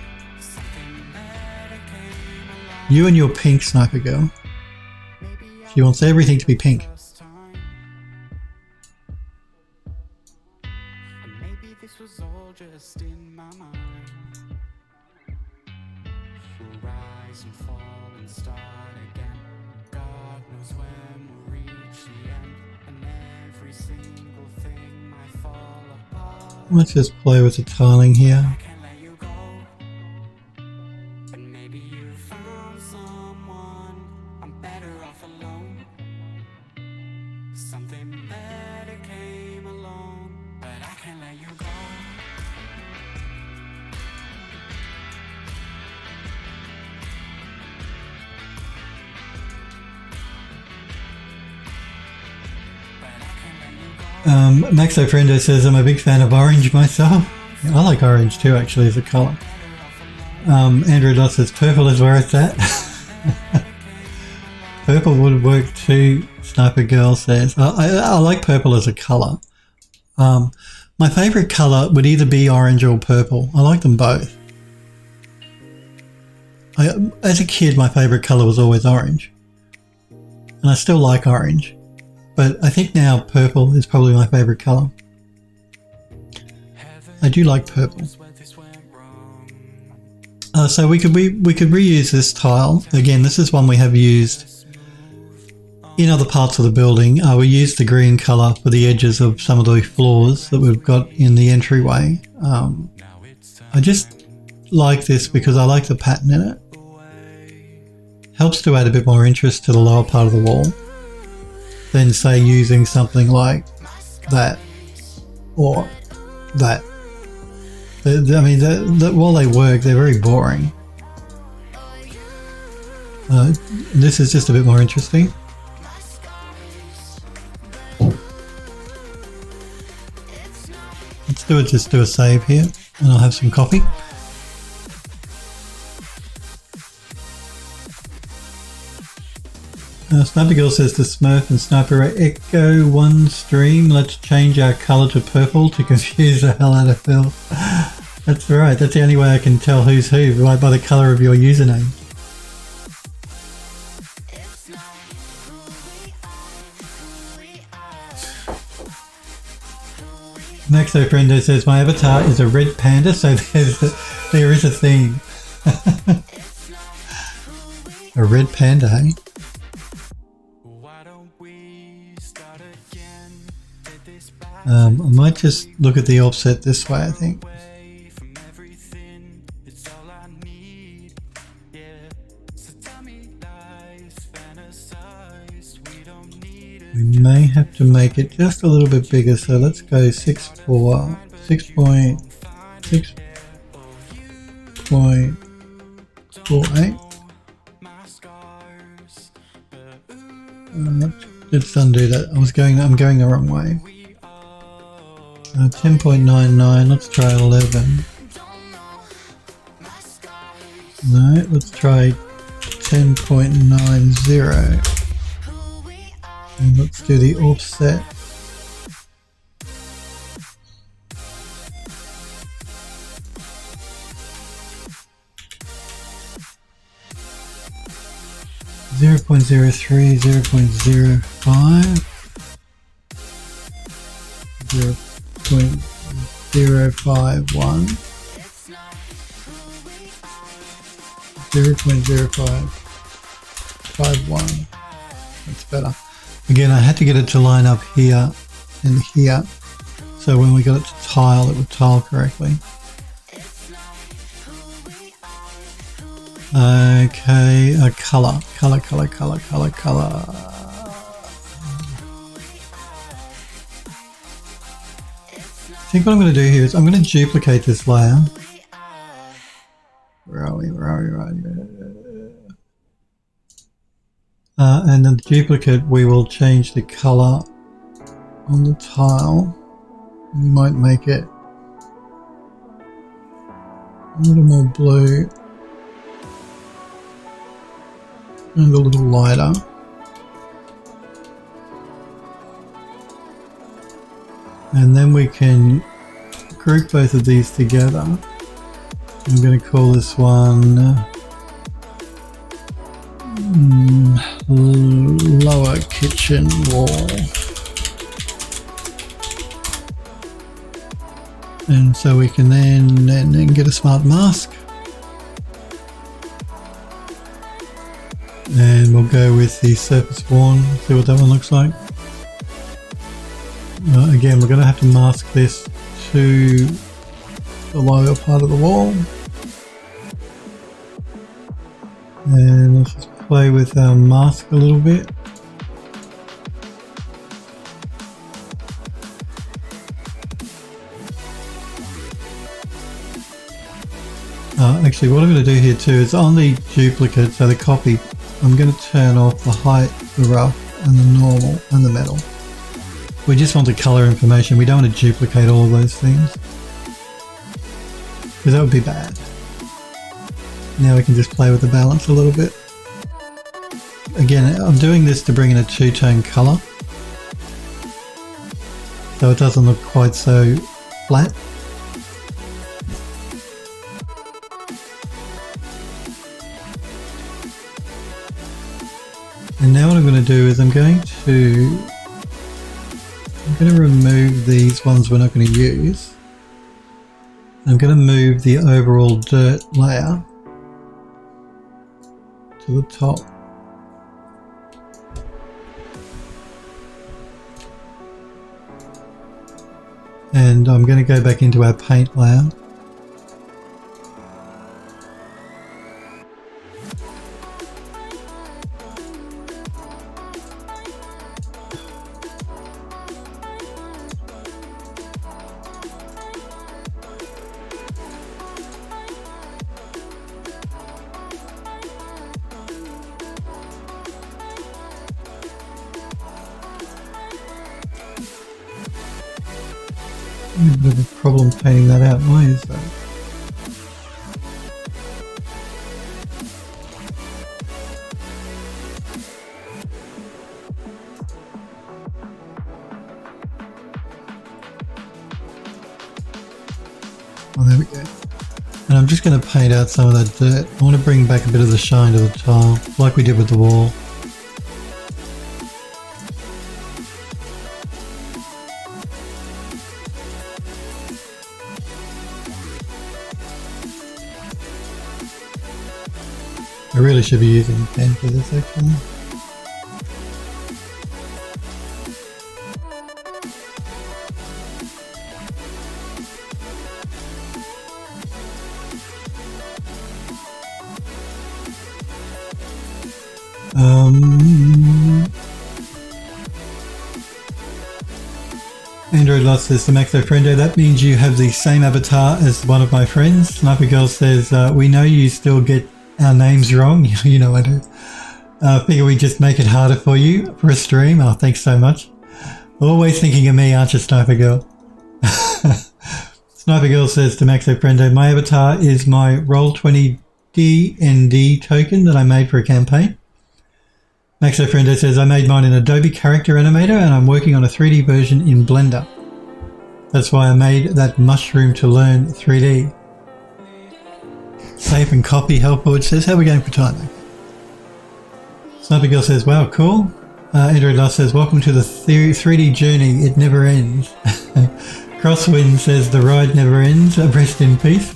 You and your pink, Sniper Girl. She wants everything to be pink. Maybe this was all just in my mind. Rise and fall and start again. God knows when we'll reach the end, and every single thing might fall apart. Let's just play with the tiling here. I can't let you go. And maybe you found someone. I'm better off alone. Something better came along, but I can't let you go. Maxo Friendo says I'm a big fan of orange myself. Yeah, I like orange too, actually, as a colour. Andrew Dot says purple is where it's at. Purple would work too, Sniper Girl says. I like purple as a colour. My favourite colour would either be orange or purple. I like them both. As a kid, my favourite colour was always orange. And I still like orange. But I think now purple is probably my favourite colour. I do like purple. So we could reuse this tile. Again, this is one we have used in other parts of the building. We used the green colour for the edges of some of the floors that we've got in the entryway. I just like this because I like the pattern in it. Helps to add a bit more interest to the lower part of the wall than, say, using something like that or that. I mean, while they work, they're very boring. This is just a bit more interesting. Just do a save here, and I'll have some coffee. Sniper Girl says the Smurf and Sniper are Echo 1 stream. Let's change our colour to purple to confuse the hell out of Phil. That's right, that's the only way I can tell who's who, right, by the colour of your username. Maxo Friendo says my avatar is a red panda, so there is a theme. A red panda, hey? Why don't we start again? Did I might just look at the offset this way, I think. We may have to make it just a little bit bigger, so let's go 6.48. Let's undo that. I'm going the wrong way. 10.99, let's try 11. No, let's try 10.90. And let's do the offset. Zero point zero three, 0.05, 0.051, 0.0551. That's better. Again, I had to get it to line up here and here, so when we got it to tile, it would tile correctly. Okay, color. I think what I'm going to do here is I'm going to duplicate this layer. Where are we? And then the duplicate, we will change the color on the tile. We might make it a little more blue and a little lighter. And then we can group both of these together. I'm going to call this one lower kitchen wall. And so we can then get a smart mask. And we'll go with the surface worn, see what that one looks like. Again, we're going to have to mask this to the lower part of the wall. And let's just play with our mask a little bit. Actually, what I'm going to do here too is on the duplicate, so the copy, I'm going to turn off the height, the rough, and the normal, and the metal. We just want the color information. We don't want to duplicate all of those things, because that would be bad. Now we can just play with the balance a little bit. Again, I'm doing this to bring in a two-tone color, so it doesn't look quite so flat. And now what I'm going to do is I'm going to remove these ones we're not going to use. I'm going to move the overall dirt layer to the top. And I'm going to go back into our paint layer. A bit of a problem painting that out. Why is that? Oh, there we go. And I'm just going to paint out some of that dirt. I want to bring back a bit of the shine to the tile, like we did with the wall. I really should be using a pen for this actually. Android Lost says to Maxo Friendo, that means you have the same avatar as one of my friends. Sniper Girl says, we know you still get our names wrong. You know I do. Figure we just make it harder for you for a stream. Oh, thanks so much. Always thinking of me, aren't you, Sniper Girl? Sniper Girl says to Maxo Friendo, my avatar is my Roll20 D&D token that I made for a campaign. Maxo Friendo says, I made mine in Adobe Character Animator and I'm working on a 3D version in Blender. That's why I made that mushroom to learn 3D. Save and copy, Hellforge says, how are we going for time? Sniper Girl says, wow, cool. Android Last says, welcome to the 3D journey, it never ends. Crosswind says, the ride never ends, rest in peace.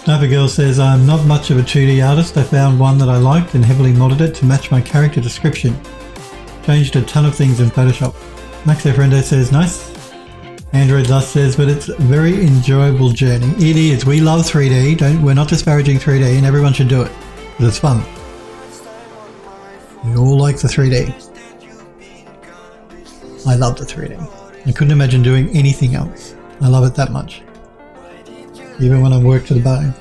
Sniper Girl says, I'm not much of a 2D artist. I found one that I liked and heavily modded it to match my character description. Changed a ton of things in Photoshop. Maxo Friendo says, nice. Android Lust says, but it's a very enjoyable journey. It is. We love 3D. We're not disparaging 3D and everyone should do it because it's fun. We all like the 3D. I love the 3D. I couldn't imagine doing anything else. I love it that much. Even when I work to the bone.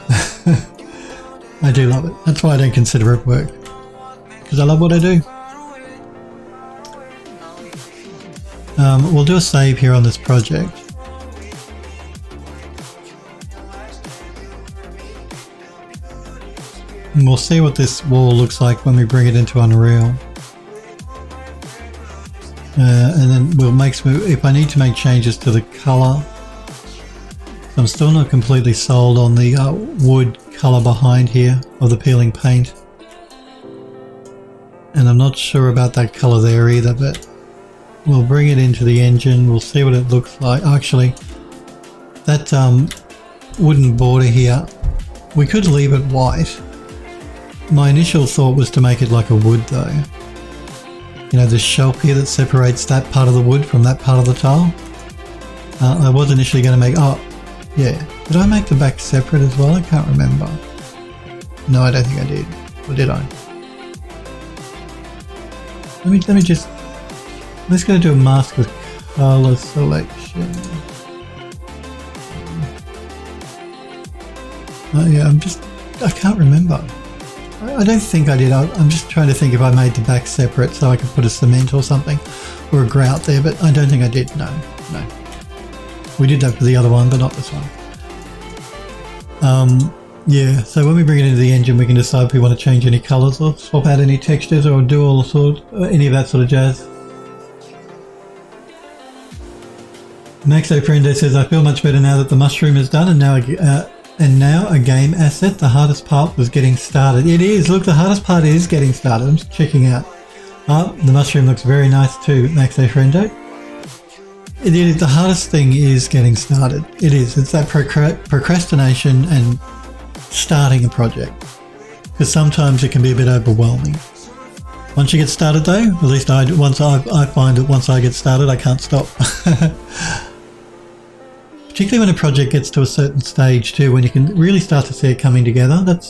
I do love it. That's why I don't consider it work. Because I love what I do. We'll do a save here on this project. And we'll see what this wall looks like when we bring it into Unreal. And then we'll make some, if I need to make changes to the color. I'm still not completely sold on the wood colour behind here of the peeling paint. And I'm not sure about that colour there either, but we'll bring it into the engine, we'll see what it looks like. Actually, that wooden border here, we could leave it white. My initial thought was to make it like a wood though. You know, the shelf here that separates that part of the wood from that part of the tile. I was initially going to make, yeah. Did I make the back separate as well? I can't remember. No, I don't think I did. Or did I? Let me just... Let's go do a mask with color selection. Oh yeah, I can't remember. I don't think I did. I'm just trying to think if I made the back separate so I could put a cement or something. Or a grout there, but I don't think I did. No. We did that for the other one, but not this one. Yeah, so when we bring it into the engine, we can decide if we want to change any colors or swap out any textures or do all any of that sort of jazz. Maxo Friendo says, I feel much better now that the mushroom is done and now a game asset. The hardest part was getting started. It is. Look, the hardest part is getting started. I'm just checking out. The mushroom looks very nice too, Maxo Friendo. It is, the hardest thing is getting started. It is. It's that procrastination and starting a project. Because sometimes it can be a bit overwhelming. Once you get started though, at least I find that once I get started I can't stop. Particularly when a project gets to a certain stage too, when you can really start to see it coming together. That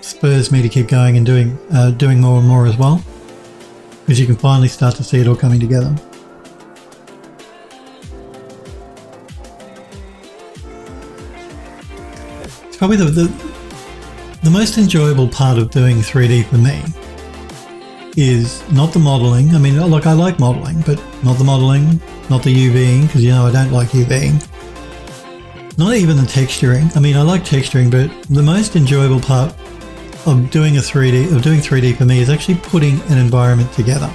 spurs me to keep going and doing more and more as well. Because you can finally start to see it all coming together. Probably the most enjoyable part of doing 3D for me is not the modelling. I mean, look, I like modelling, but not the modelling, not the UVing, because you know I don't like UVing. Not even the texturing. I mean, I like texturing, but the most enjoyable part of doing 3D for me is actually putting an environment together.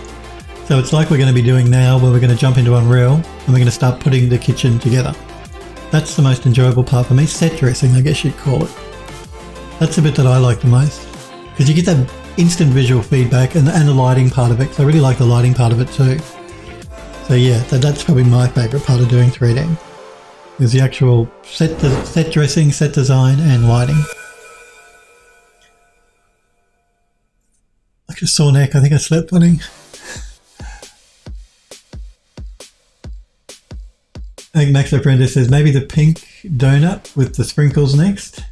So it's like we're going to be doing now, where we're going to jump into Unreal and we're going to start putting the kitchen together. That's the most enjoyable part for me. Set dressing, I guess you'd call it. That's the bit that I like the most. Because you get that instant visual feedback and the lighting part of it. So I really like the lighting part of it too. So yeah, that's probably my favourite part of doing 3D. Is the actual set dressing, set design and lighting. Like a sore neck, I think I slept funny. I think Maxo Friendo says maybe the pink donut with the sprinkles next.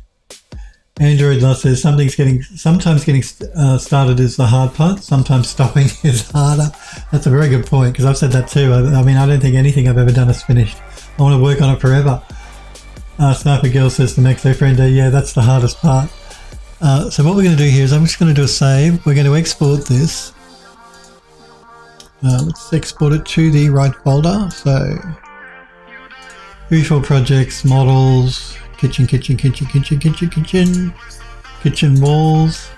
Android Lust says sometimes getting started is the hard part. Sometimes stopping is harder. That's a very good point, because I've said that too. I mean, I don't think anything I've ever done is finished. I want to work on it forever. Sniper Girl says to Maxo Friend, yeah, that's the hardest part. So what we're going to do here is I'm just going to do a save. We're going to export this. Let's export it to the right folder. So UE4 projects, models, kitchen walls.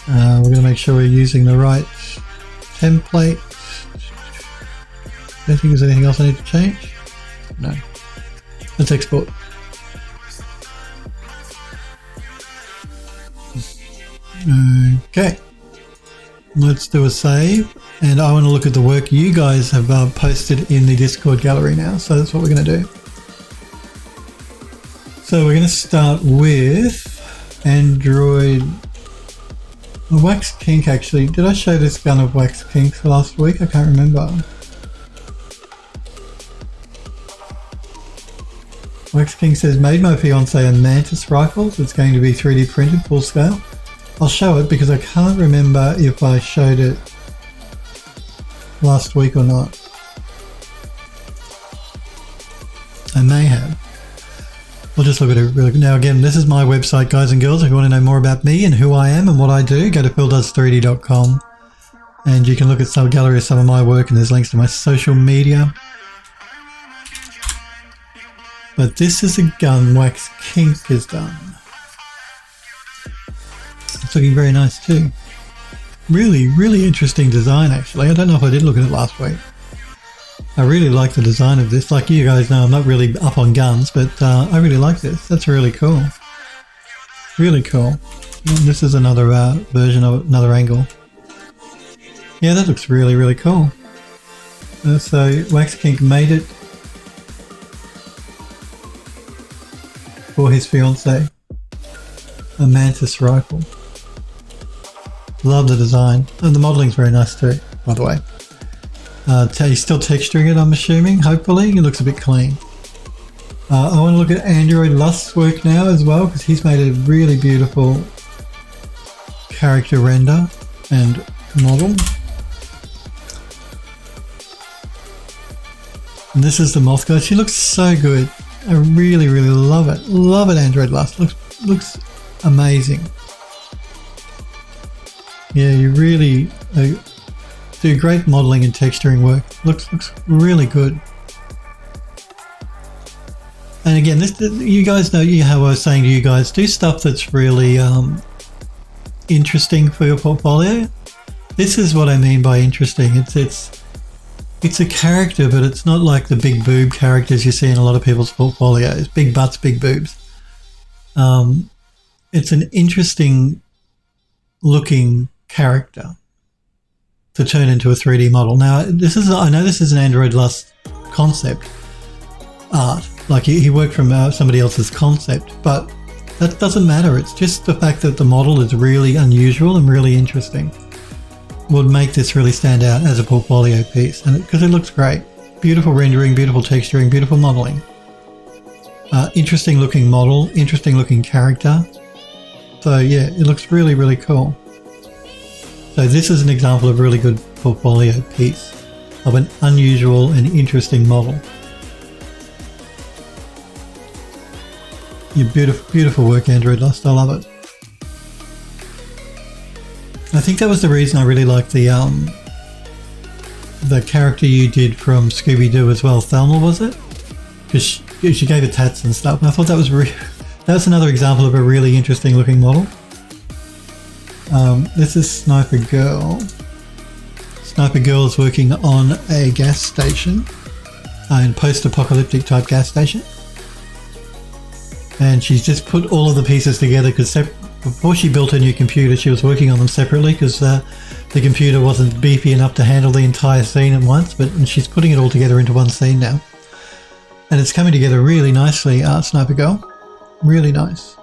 We're going to make sure we're using the right template. Do you think there's anything else I need to change? No. Let's export. Okay. Let's do a save, and I want to look at the work you guys have posted in the Discord gallery now, so that's what we're going to do. So we're going to start with Android Wax Kink. Actually, did I show this gun of Wax Kink last week? I can't remember. Wax King says, made my fiance a Mantis rifle. It's going to be 3D printed full scale. I'll show it because I can't remember if I showed it last week or not. I may have. We'll just look at it really. Now again, this is my website, guys and girls. If you want to know more about me and who I am and what I do, go to phildoes3d.com and you can look at some gallery of some of my work, and there's links to my social media. But this is a gun Wax Kink has done. It's looking very nice too. Really interesting design actually. I don't know if I did look at it last week. I really like the design of this. Like you guys know, I'm not really up on guns, but I really like this. That's really cool. Really cool. And this is another version of another angle. Yeah, that looks really cool. So Wax Kink made it for his fiancée, a Mantis rifle. Love the design, and the modeling's very nice too, by the way. He's still texturing it, I'm assuming. Hopefully, it looks a bit clean. I want to look at Android Lust's work now as well, because he's made a really beautiful character render and model. And this is the moth guy. She looks so good. I really love it. Love it, Android Lust. Looks amazing. Yeah, you really do great modeling and texturing work. Looks really good. And again, this, you guys know how I was saying to you guys, do stuff that's really interesting for your portfolio. This is what I mean by interesting. It's a character, but it's not like the big boob characters you see in a lot of people's portfolios. Big butts, big boobs. It's an interesting looking character to turn into a 3D model. Now, I know this is an Android Lust concept art. Like he worked from somebody else's concept, but that doesn't matter. It's just the fact that the model is really unusual and really interesting would make this really stand out as a portfolio piece, and because it looks great. Beautiful rendering, beautiful texturing, beautiful modeling. Interesting looking model, interesting looking character. So yeah, it looks really cool. So this is an example of a really good portfolio piece of an unusual and interesting model. Your beautiful work, Android Lust. I love it. I think that was the reason I really liked the character you did from Scooby-Doo as well. Thelma, was it? Because she gave her tats and stuff. And I thought that's another example of a really interesting looking model. This is Sniper Girl. Sniper Girl is working on a gas station, a post-apocalyptic type gas station. And she's just put all of the pieces together because before she built her new computer, she was working on them separately because the computer wasn't beefy enough to handle the entire scene at once, but she's putting it all together into one scene now. And it's coming together really nicely, Sniper Girl. Really nice.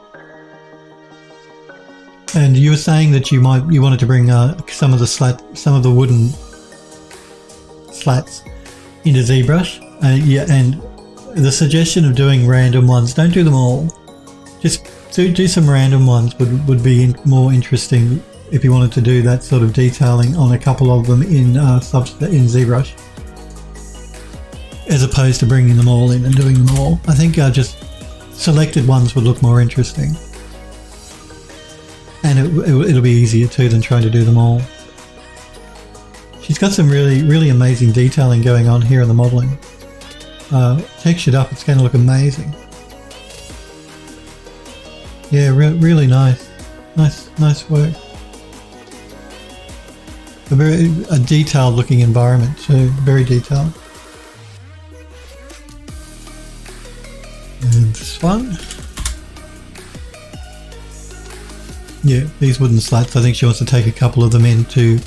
And you were saying that you wanted to bring some of the wooden slats into ZBrush. Yeah, and the suggestion of doing random ones, don't do them all. just do some random ones would be more interesting if you wanted to do that sort of detailing on a couple of them in ZBrush, as opposed to bringing them all in and doing them all. I think just selected ones would look more interesting, and it'll be easier too than trying to do them all. She's got some really amazing detailing going on here in the modeling. Textured up, it's going to look amazing. Yeah, really nice work. A detailed looking environment too, very detailed. And this one. Yeah, these wooden slats, I think she wants to take a couple of them in to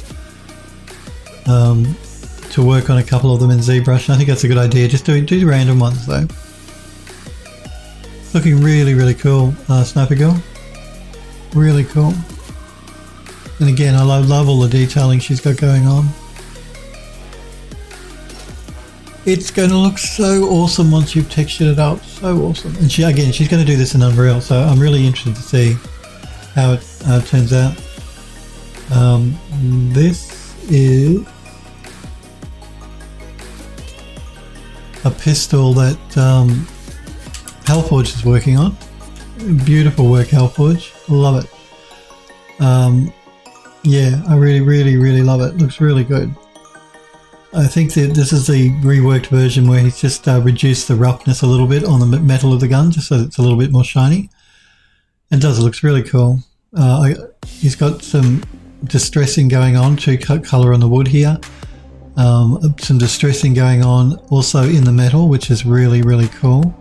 work on a couple of them in ZBrush. And I think that's a good idea. Just do random ones though. Looking really cool, Sniper Girl. Really cool. And again, I love all the detailing she's got going on. It's going to look so awesome once you've textured it up. So awesome. And she's going to do this in Unreal, so I'm really interested to see how it turns out. This is a pistol that Hellforge is working on. Beautiful work, Hellforge. Love it. Yeah, I really love it. Looks really good. I think that this is the reworked version where he's just reduced the roughness a little bit on the metal of the gun, just so it's a little bit more shiny. It does, it looks really cool. He's got some distressing going on, to colour on the wood here. Some distressing going on also in the metal, which is really cool.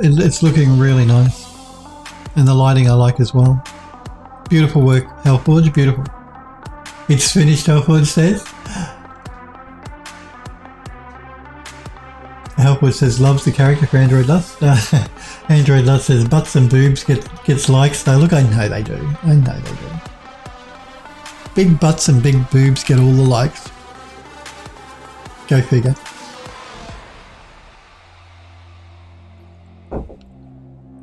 It's looking really nice. And the lighting I like as well. Beautiful work, Hellforge, beautiful. It's finished, Hellforge says. Hellforge says loves the character for Android Lust. Android Lust says butts and boobs gets likes. Though look, I know they do. I know they do. Big butts and big boobs get all the likes. Go figure.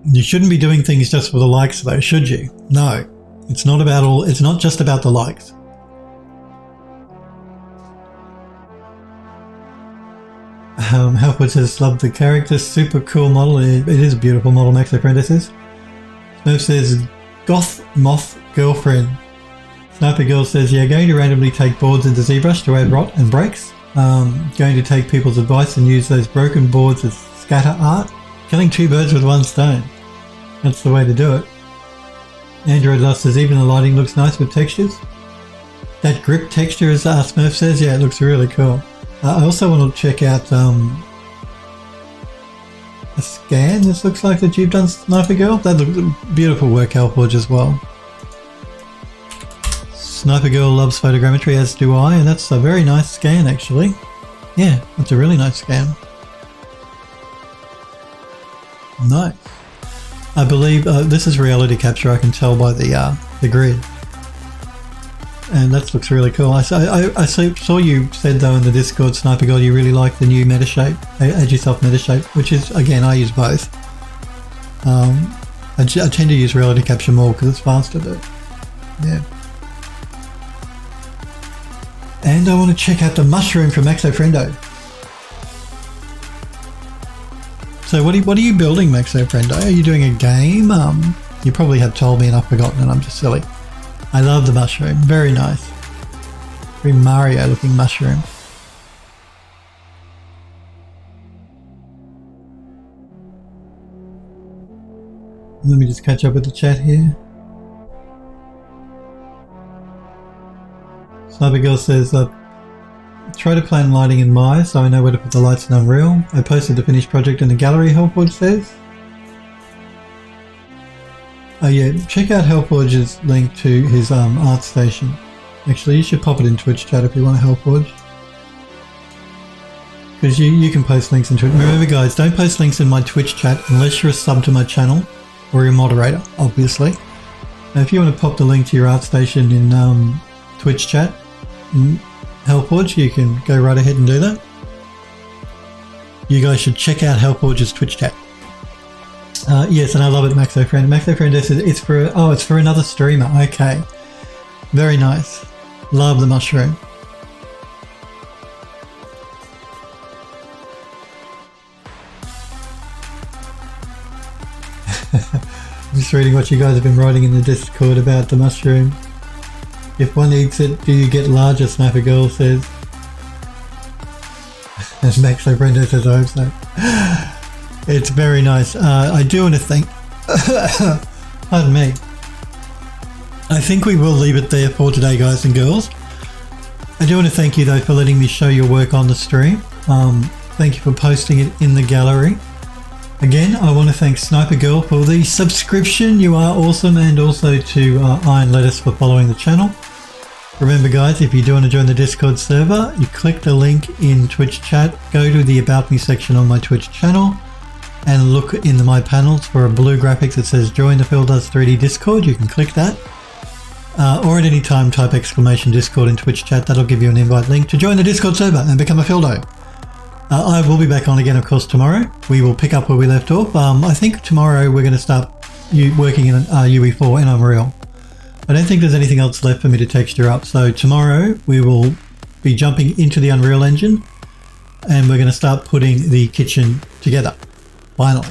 You shouldn't be doing things just for the likes though, should you? No. It's not just about the likes. Hellwood says, love the character, super cool model. It is a beautiful model, Max Apprentices. Smurf says, goth moth girlfriend. Sniper Girl says, yeah, going to randomly take boards into ZBrush to add rot and breaks. Going to take people's advice and use those broken boards as scatter art. Killing two birds with one stone. That's the way to do it. Android Lust says, even the lighting looks nice with textures. That grip texture, as Smurf says, yeah, it looks really cool. I also want to check out a scan, this looks like, that you've done, Sniper Girl. That looks beautiful work, Hellforge, as well. Sniper Girl loves photogrammetry, as do I, and that's a very nice scan, actually. Yeah, that's a really nice scan. Nice. I believe this is reality capture, I can tell by the grid. And that looks really cool. I saw you said though in the Discord, Sniper Girl, you really like the new Metashape, Agisoft Metashape, which is, again, I use both. I tend to use reality capture more because it's faster, but yeah. And I want to check out the mushroom from Maxo Friendo. So what are you building, Maxo Friendo? Are you doing a game? You probably have told me and I've forgotten and I'm just silly. I love the mushroom. Very nice. Very Mario looking mushroom. Let me just catch up with the chat here. Sniper Girl says, try to plan lighting in Maya so I know where to put the lights in Unreal. I posted the finished project in the gallery, Hellforge says. Oh yeah, check out Hellforge's link to his art station. Actually, you should pop it in Twitch chat if you want to Hellforge. Because you can post links in Twitch. Remember guys, don't post links in my Twitch chat unless you're a sub to my channel or you're a moderator, obviously. Now, if you want to pop the link to your art station in Twitch chat, Hellforge, you can go right ahead and do that. You guys should check out Hellforge's Twitch chat. Yes, and I love it, Maxo Friend. Maxo Friend says it's for another streamer. Okay. Very nice. Love the mushroom. I'm just reading what you guys have been writing in the Discord about the mushroom. If one eats it, do you get larger? Sniper Girl says. And Maxo Brendo says, I hope so. It's very nice. I do want to thank... Pardon me. I think we will leave it there for today, guys and girls. I do want to thank you, though, for letting me show your work on the stream. Thank you for posting it in the gallery. Again, I want to thank Sniper Girl for the subscription. You are awesome. And also to Iron Lettuce for following the channel. Remember, guys, if you do want to join the Discord server, you click the link in Twitch chat, go to the About Me section on my Twitch channel, and look in the My Panels for a blue graphics that says Join the Phil Does 3D Discord. You can click that. Or at any time, type exclamation Discord in Twitch chat. That'll give you an invite link to join the Discord server and become a Phildo. I will be back on again, of course, tomorrow. We will pick up where we left off. I think tomorrow we're going to start working in UE4 in Unreal. I don't think there's anything else left for me to texture up. So tomorrow we will be jumping into the Unreal Engine and we're going to start putting the kitchen together. Finally.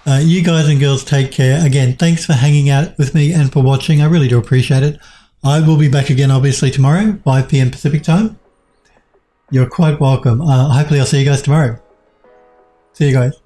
You guys and girls take care. Again, thanks for hanging out with me and for watching. I really do appreciate it. I will be back again, obviously, tomorrow, 5 p.m. Pacific time. You're quite welcome. Hopefully I'll see you guys tomorrow. See you guys.